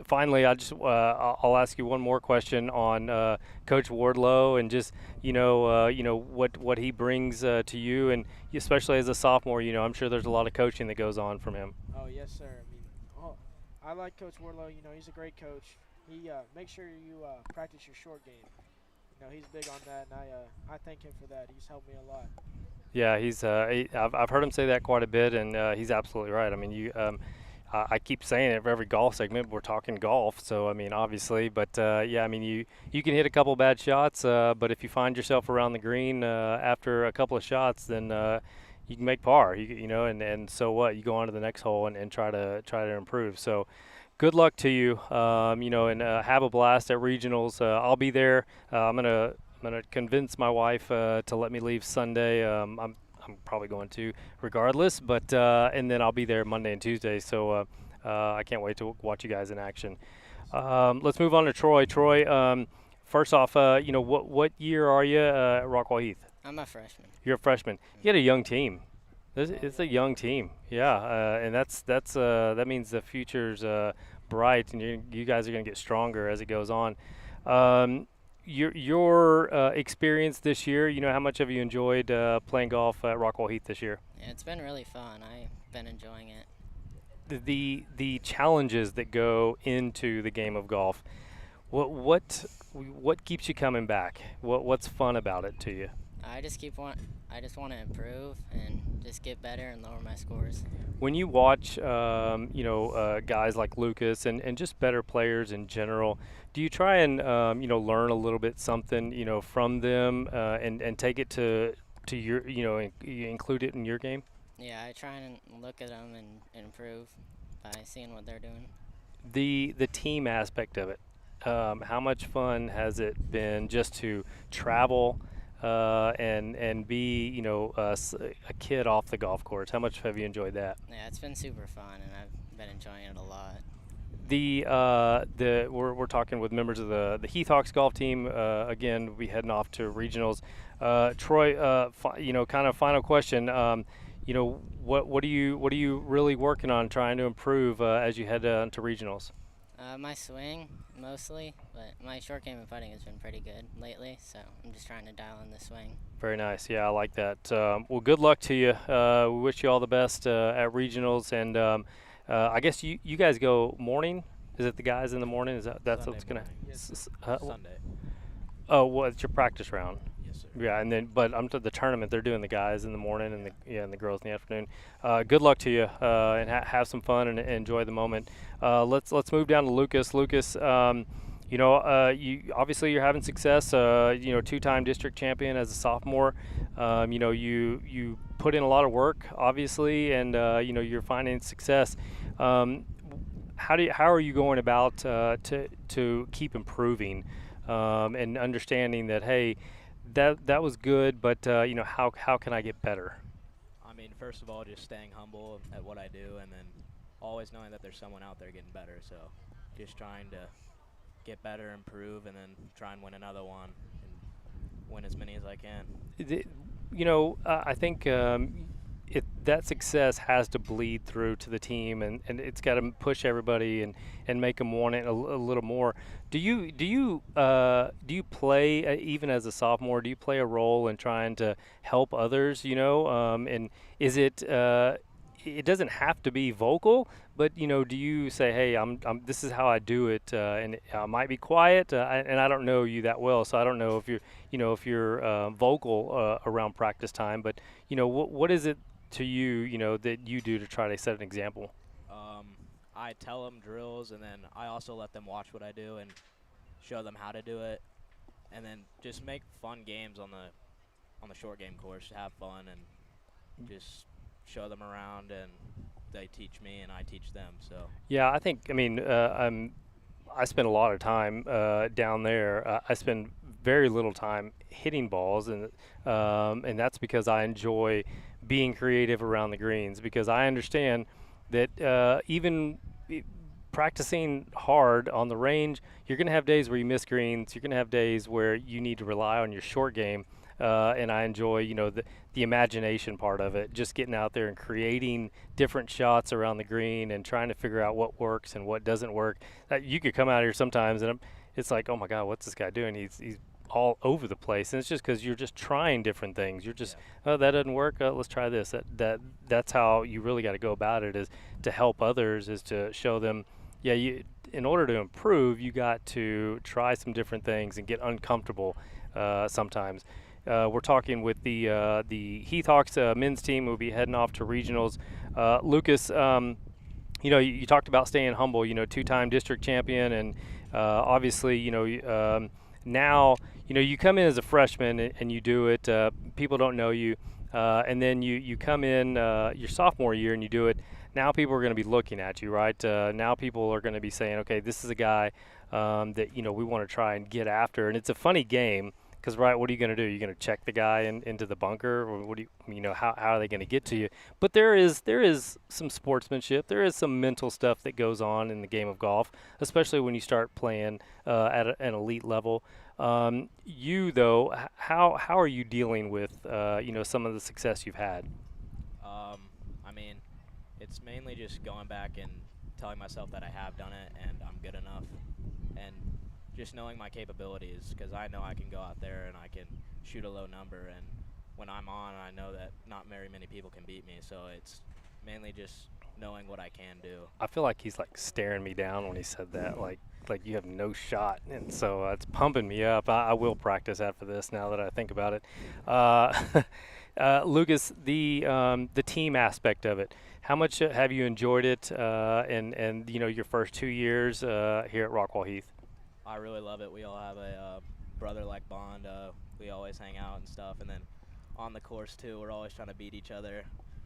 Finally, I'll ask you one more question on Coach Wardlow, and just what he brings to you, and especially as a sophomore. I'm sure there's a lot of coaching that goes on from him. Oh yes, sir. I mean, I like Coach Wardlow. He's a great coach. He makes sure you practice your short game. He's big on that, and I thank him for that. He's helped me a lot. Yeah, I've heard him say that quite a bit, and he's absolutely right. I mean, I keep saying it for every golf segment. We're talking golf, so I mean, obviously, but yeah, I mean, you can hit a couple bad shots, but if you find yourself around the green after a couple of shots, then you can make par. And so what? You go on to the next hole and try to improve. So. Good luck to you, and have a blast at regionals. I'll be there. I'm gonna convince my wife to let me leave Sunday. I'm probably going to, regardless. But and then I'll be there Monday and Tuesday. So I can't wait to watch you guys in action. Let's move on to Troy. Troy, first off, what year are you at Rockwall Heath? I'm a freshman. You're a freshman. You had a young team. It's a young team, yeah, and that means the future's bright, and you guys are going to get stronger as it goes on. Your experience this year, how much have you enjoyed playing golf at Rockwall Heath this year? Yeah, it's been really fun. I've been enjoying it. The challenges that go into the game of golf, what keeps you coming back? What's fun about it to you? I just want to improve and just get better and lower my scores. When you watch, guys like Lucas and just better players in general, do you try and learn a little bit something from them and take it to your include it in your game? Yeah, I try and look at them and improve by seeing what they're doing. The team aspect of it, how much fun has it been just to travel? and be a kid off the golf course? How much have you enjoyed that? Yeah, it's been super fun, and I've been enjoying it a lot. We're talking with members of the Heathhawks golf team. Again, we'll be heading off to regionals. Troy, kind of final question. What are you really working on trying to improve as you head to regionals? My swing, mostly, but my short game and putting has been pretty good lately, so I'm just trying to dial in the swing. Very nice. Yeah, I like that. Well, good luck to you. We wish you all the best at regionals, and I guess you guys go morning. Is it the guys in the morning? That's Sunday what's gonna? Yes, Sunday. Oh, well, it's your practice round. Yes, sir. Yeah, and then but I'm to the tournament. They're doing the guys in the morning and the girls in the afternoon. Good luck to you, and have some fun and enjoy the moment. Let's move down to Lucas. Lucas, you obviously you're having success. Two-time district champion as a sophomore. You put in a lot of work, obviously, and you're finding success. How are you going about to keep improving and understanding that, hey, that was good, but how can I get better? I mean, first of all, just staying humble at what I do, and then always knowing that there's someone out there getting better. So just trying to get better, improve, and then try and win another one and win as many as I can. I think that success has to bleed through to the team, and it's got to push everybody and make them want it a little more. Do you play even as a sophomore? Do you play a role in trying to help others? And is it? It doesn't have to be vocal, but do you say, hey, this is how I do it, and I might be quiet, and I don't know you that well, so I don't know if you're vocal around practice time, but what is it to you, that you do to try to set an example? I tell them drills, and then I also let them watch what I do and show them how to do it, and then just make fun games on the short game course, have fun, and just show them around, and they teach me and I teach them. So yeah, I spend a lot of time down there. I spend very little time hitting balls, and that's because I enjoy being creative around the greens, because I understand that even practicing hard on the range, you're going to have days where you miss greens. You're going to have days where you need to rely on your short game. And I enjoy, the imagination part of it, just getting out there and creating different shots around the green and trying to figure out what works and what doesn't work. You could come out here sometimes and it's like, oh my God, what's this guy doing? He's all over the place, and it's just because you're just trying different things. You're just, oh, that doesn't work. Let's try this. That's how you really got to go about it, is to help others, is to show them, in order to improve, you got to try some different things and get uncomfortable sometimes. We're talking with the Heathhawks men's team. We'll be heading off to regionals. Lucas, you talked about staying humble. Two-time district champion, and obviously, now you come in as a freshman and you do it. People don't know you, and then you come in your sophomore year and you do it. Now people are going to be looking at you, right? Now people are going to be saying, okay, this is a guy that we want to try and get after. And it's a funny game. Because, right, what are you going to do? You're going to check the guy into the bunker, or what do how are they going to get to you? But there is some sportsmanship. There is some mental stuff that goes on in the game of golf, especially when you start playing at an elite level. You, though, how are you dealing with some of the success you've had? It's mainly just going back and telling myself that I have done it and I'm good enough, and just knowing my capabilities, because I know I can go out there and I can shoot a low number, and when I'm on, I know that not very many people can beat me, so it's mainly just knowing what I can do. I feel like he's like staring me down when he said that, like you have no shot, and so it's pumping me up. I will practice after this now that I think about it. Lucas, the team aspect of it, how much have you enjoyed it, and your first 2 years here at Rockwall Heath? I really love it. We all have a brother-like bond. We always hang out and stuff, and then on the course too, we're always trying to beat each other.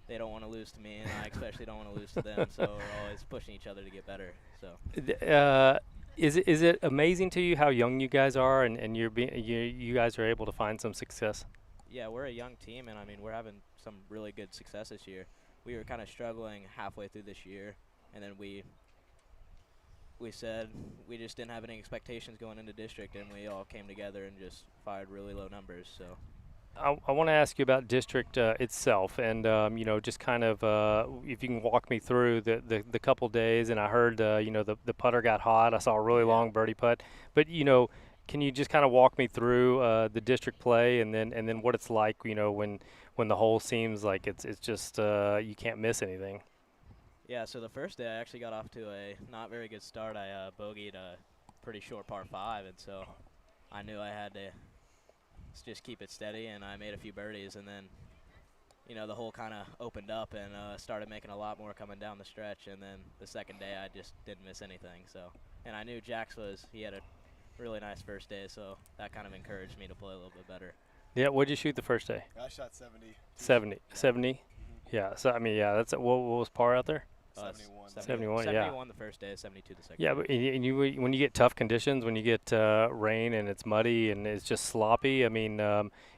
They don't want to lose to me, and I especially don't want to lose to them, so we're always pushing each other to get better. So Is it amazing to you how young you guys are, and you guys are able to find some success? Yeah, we're a young team, and I mean, we're having some really good success this year. We were kind of struggling halfway through this year, and then we said we just didn't have any expectations going into district, and we all came together and just fired really low numbers. So I want to ask you about district itself, and just kind of if you can walk me through the couple days. And I heard the putter got hot. I saw a really long birdie putt, but can you just kind of walk me through the district play, and then what it's like, when the hole seems like it's just you can't miss anything. yeah, so the first day I actually got off to a not very good start. I bogeyed a pretty short par 5, and so I knew I had to just keep it steady, and I made a few birdies, and then the hole kind of opened up and started making a lot more coming down the stretch, and then the second day I just didn't miss anything. So, and I knew Jax he had a really nice first day, so that kind of encouraged me to play a little bit better. Yeah, what'd you shoot the first day? I shot 70. 70. 70? Yeah, so I mean, yeah, that's what was par out there? 71. 71, yeah. 71 the first day, 72 the second day. Yeah, but when you get tough conditions, when you get rain and it's muddy and it's just sloppy, I mean,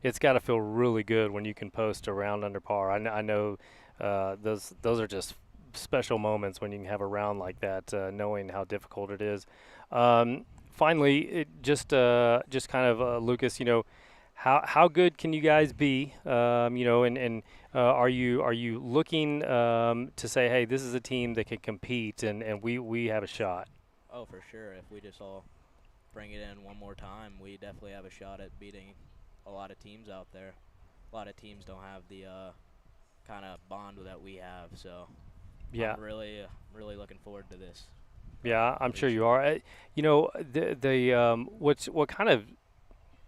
it's got to feel really good when you can post a round under par. I know those are just special moments when you can have a round like that, knowing how difficult it is. Finally, just kind of Lucas, how good can you guys be? And are you looking to say, hey, this is a team that can compete and we have a shot? Oh, for sure. If we just all bring it in one more time, we definitely have a shot at beating a lot of teams out there. A lot of teams don't have the kind of bond that we have, so yeah, I'm really looking forward to this. Yeah, I'm sure you are.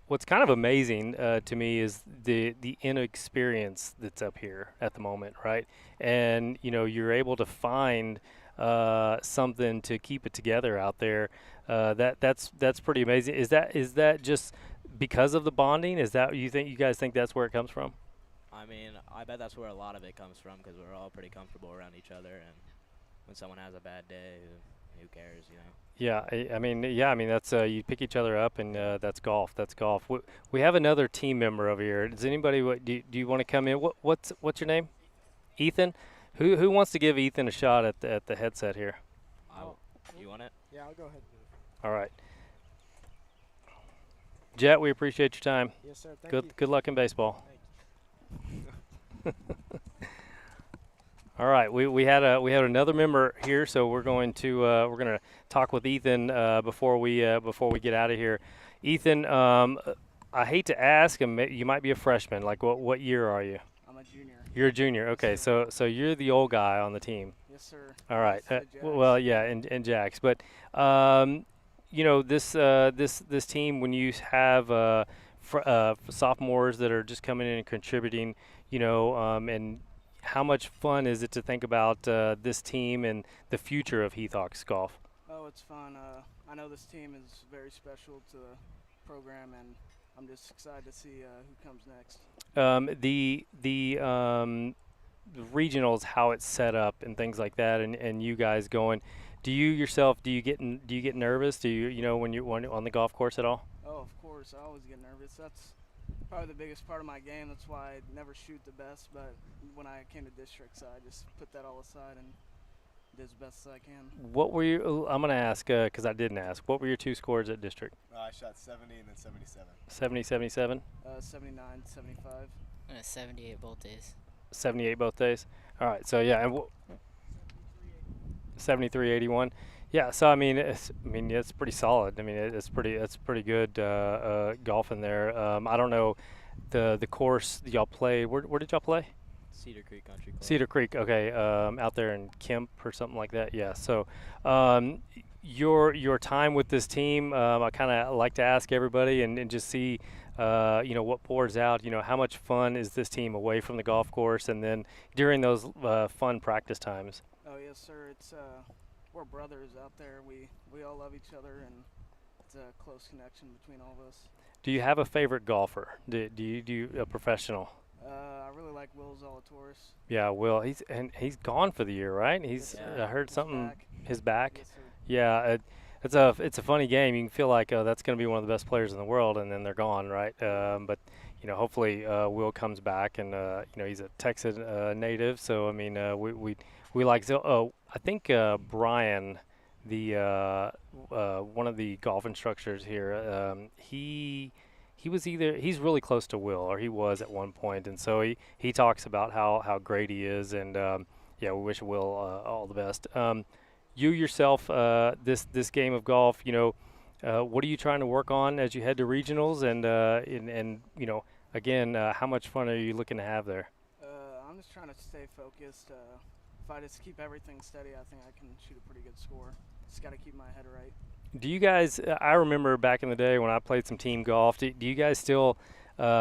What's kind of amazing to me is the inexperience that's up here at the moment, right? And you're able to find something to keep it together out there. That's pretty amazing. Is that just because of the bonding? Is that you guys think that's where it comes from? I mean, I bet that's where a lot of it comes from, because we're all pretty comfortable around each other, and when someone has a bad day, who cares, Yeah, I mean that's you pick each other up, and that's golf. That's golf. We have another team member over here. Does anybody do you want to come in? What's your name? Ethan. Who wants to give Ethan a shot at the headset here? You want it? Yeah, I'll go ahead. All right. Jet, we appreciate your time. Yes, sir. Thank you. Good luck in baseball. All right, we had another member here, so we're gonna talk with Ethan before we get out of here. Ethan, I hate to ask, you might be a freshman. Like what year are you? I'm a junior. You're a junior. Okay, so you're the old guy on the team. Yes, sir. All right. Well, yeah, and Jax, but this team, when you have sophomores that are just coming in and contributing, and how much fun is it to think about this team and the future of Heathhawks golf? Oh, it's fun. I know this team is very special to the program, and I'm just excited to see who comes next. The regionals, how it's set up and things like that, and you guys going. Do you get nervous? Do you when you're on the golf course at all? Oh, of course. I always get nervous. That's probably the biggest part of my game. That's why I never shoot the best. But when I came to districts, I just put that all aside and did as best as I can. What were you? I'm gonna ask because I didn't ask. What were your two scores at district? I shot 70 and then 77. 70, 77. 79, 75. 78 both days. 78 both days. All right. So yeah, and 73, 81. Yeah. So I mean, it's pretty solid. I mean, it's pretty good golf in there. I don't know the course y'all played. Where did y'all play? Cedar Creek Country Club. Cedar Creek. Okay. Out there in Kemp or something like that. Yeah. So your time with this team, I kind of like to ask everybody and just see. What pours out, how much fun is this team away from the golf course and then during those fun practice times? Oh, yes, sir. It's we're brothers out there. We all love each other, and it's a close connection between all of us. Do you have a favorite golfer? Do you a professional? I really like Will Zalatoris. Yeah, Will. He's gone for the year, right? I heard something. His back. Yes, sir. Yeah. it's a funny game. You can feel like that's going to be one of the best players in the world, and then they're gone, right? But hopefully Will comes back, and he's a Texas native, so I mean we like. So I think Brian, the one of the golf instructors here, he's really close to Will, or he was at one point, and so he talks about how great he is, and we wish Will all the best. You yourself, this game of golf, what are you trying to work on as you head to regionals, and again, how much fun are you looking to have there? I'm just trying to stay focused. If I just keep everything steady, I think I can shoot a pretty good score. Just got to keep my head right. Do you guys? I remember back in the day when I played some team golf. Do you guys still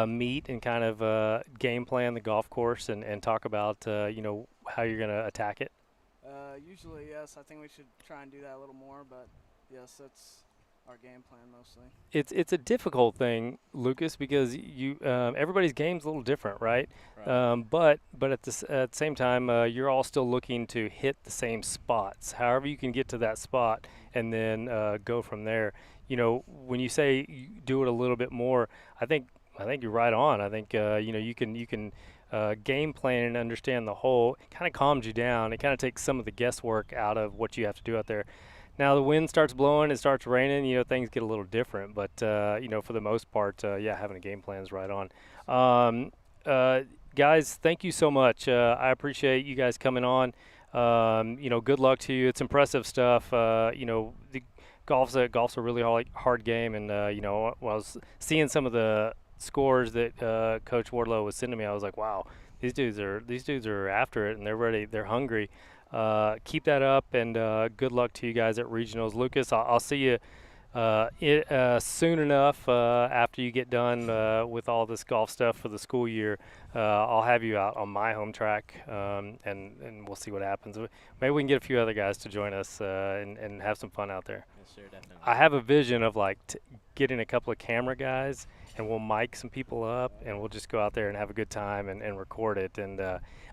meet and kind of game plan the golf course and talk about how you're going to attack it? Usually, yes. I think we should try and do that a little more, but yes, that's our game plan mostly. It's a difficult thing, Lucas, because everybody's game's a little different, right? But at the same time, you're all still looking to hit the same spots. However you can get to that spot and then go from there. When you say you do it a little bit more, I think you're right on. I think you can game plan and understand the whole. It kind of calms you down. It kind of takes some of the guesswork out of what you have to do out there. Now the wind starts blowing, it starts raining, things get a little different. But for the most part, having a game plan is right on. Guys, thank you so much. I appreciate you guys coming on. Good luck to you. It's impressive stuff. The golf's a really hard game, and when I was seeing some of the scores that Coach Wardlow was sending me, I was like, wow, these dudes are after it, and they're ready, they're hungry. Keep that up, and good luck to you guys at regionals. Lucas, I'll see you soon enough after you get done with all this golf stuff for the school year. I'll have you out on my home track, and we'll see what happens. Maybe we can get a few other guys to join us and have some fun out there. Yes, sir, definitely. I have a vision of getting a couple of camera guys, and we'll mic some people up, and we'll just go out there and have a good time and record it. And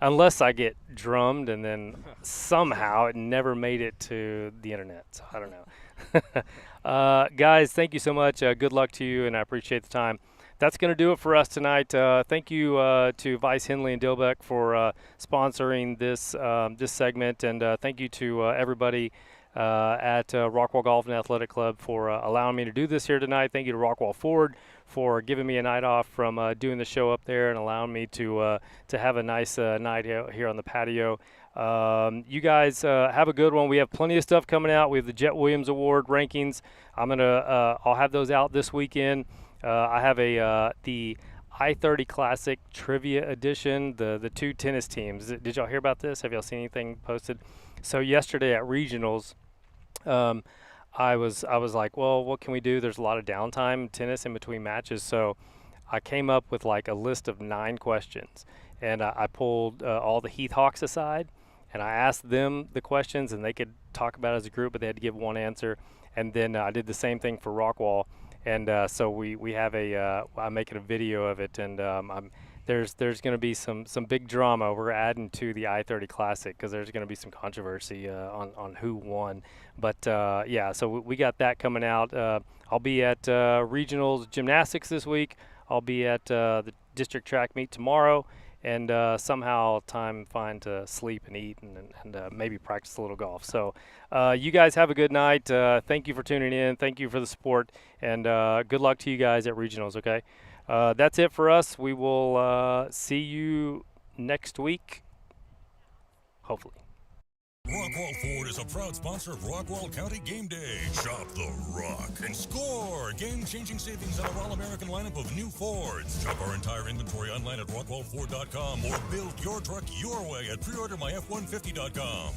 unless I get drummed, and then somehow it never made it to the internet, so I don't know. Guys, thank you so much. Good luck to you, and I appreciate the time. That's going to do it for us tonight. Thank you to Vice Henley and Dilbeck for sponsoring this segment, and thank you to everybody at Rockwall Golf and Athletic Club for allowing me to do this here tonight. Thank you to Rockwall Ford for giving me a night off from doing the show up there and allowing me to have a nice night here on the patio. You guys have a good one. We have plenty of stuff coming out. We have the Jet Williams Award rankings. I'll have those out this weekend. I have the I-30 Classic Trivia Edition, the two tennis teams. Did y'all hear about this? Have y'all seen anything posted? So yesterday at regionals, I was like, well, what can we do? There's a lot of downtime tennis in between matches, so I came up with like a list of 9 questions, and I pulled all the Heath Hawks aside, and I asked them the questions, and they could talk about it as a group, but they had to give one answer. And then I did the same thing for Rockwall, and so we have I'm making a video of it, and there's going to be some big drama. We're adding to the I-30 Classic because there's going to be some controversy on who won. But so we got that coming out. I'll be at regionals gymnastics this week. I'll be at the district track meet tomorrow, and somehow find to sleep and eat and maybe practice a little golf. So you guys have a good night. Thank you for tuning in. Thank you for the support, and good luck to you guys at regionals, okay? That's it for us. We will see you next week, hopefully. Rockwall Ford is a proud sponsor of Rockwall County Game Day. Shop the Rock and score game-changing savings on our all-American lineup of new Fords. Shop our entire inventory online at rockwallford.com or build your truck your way at preordermyf150.com.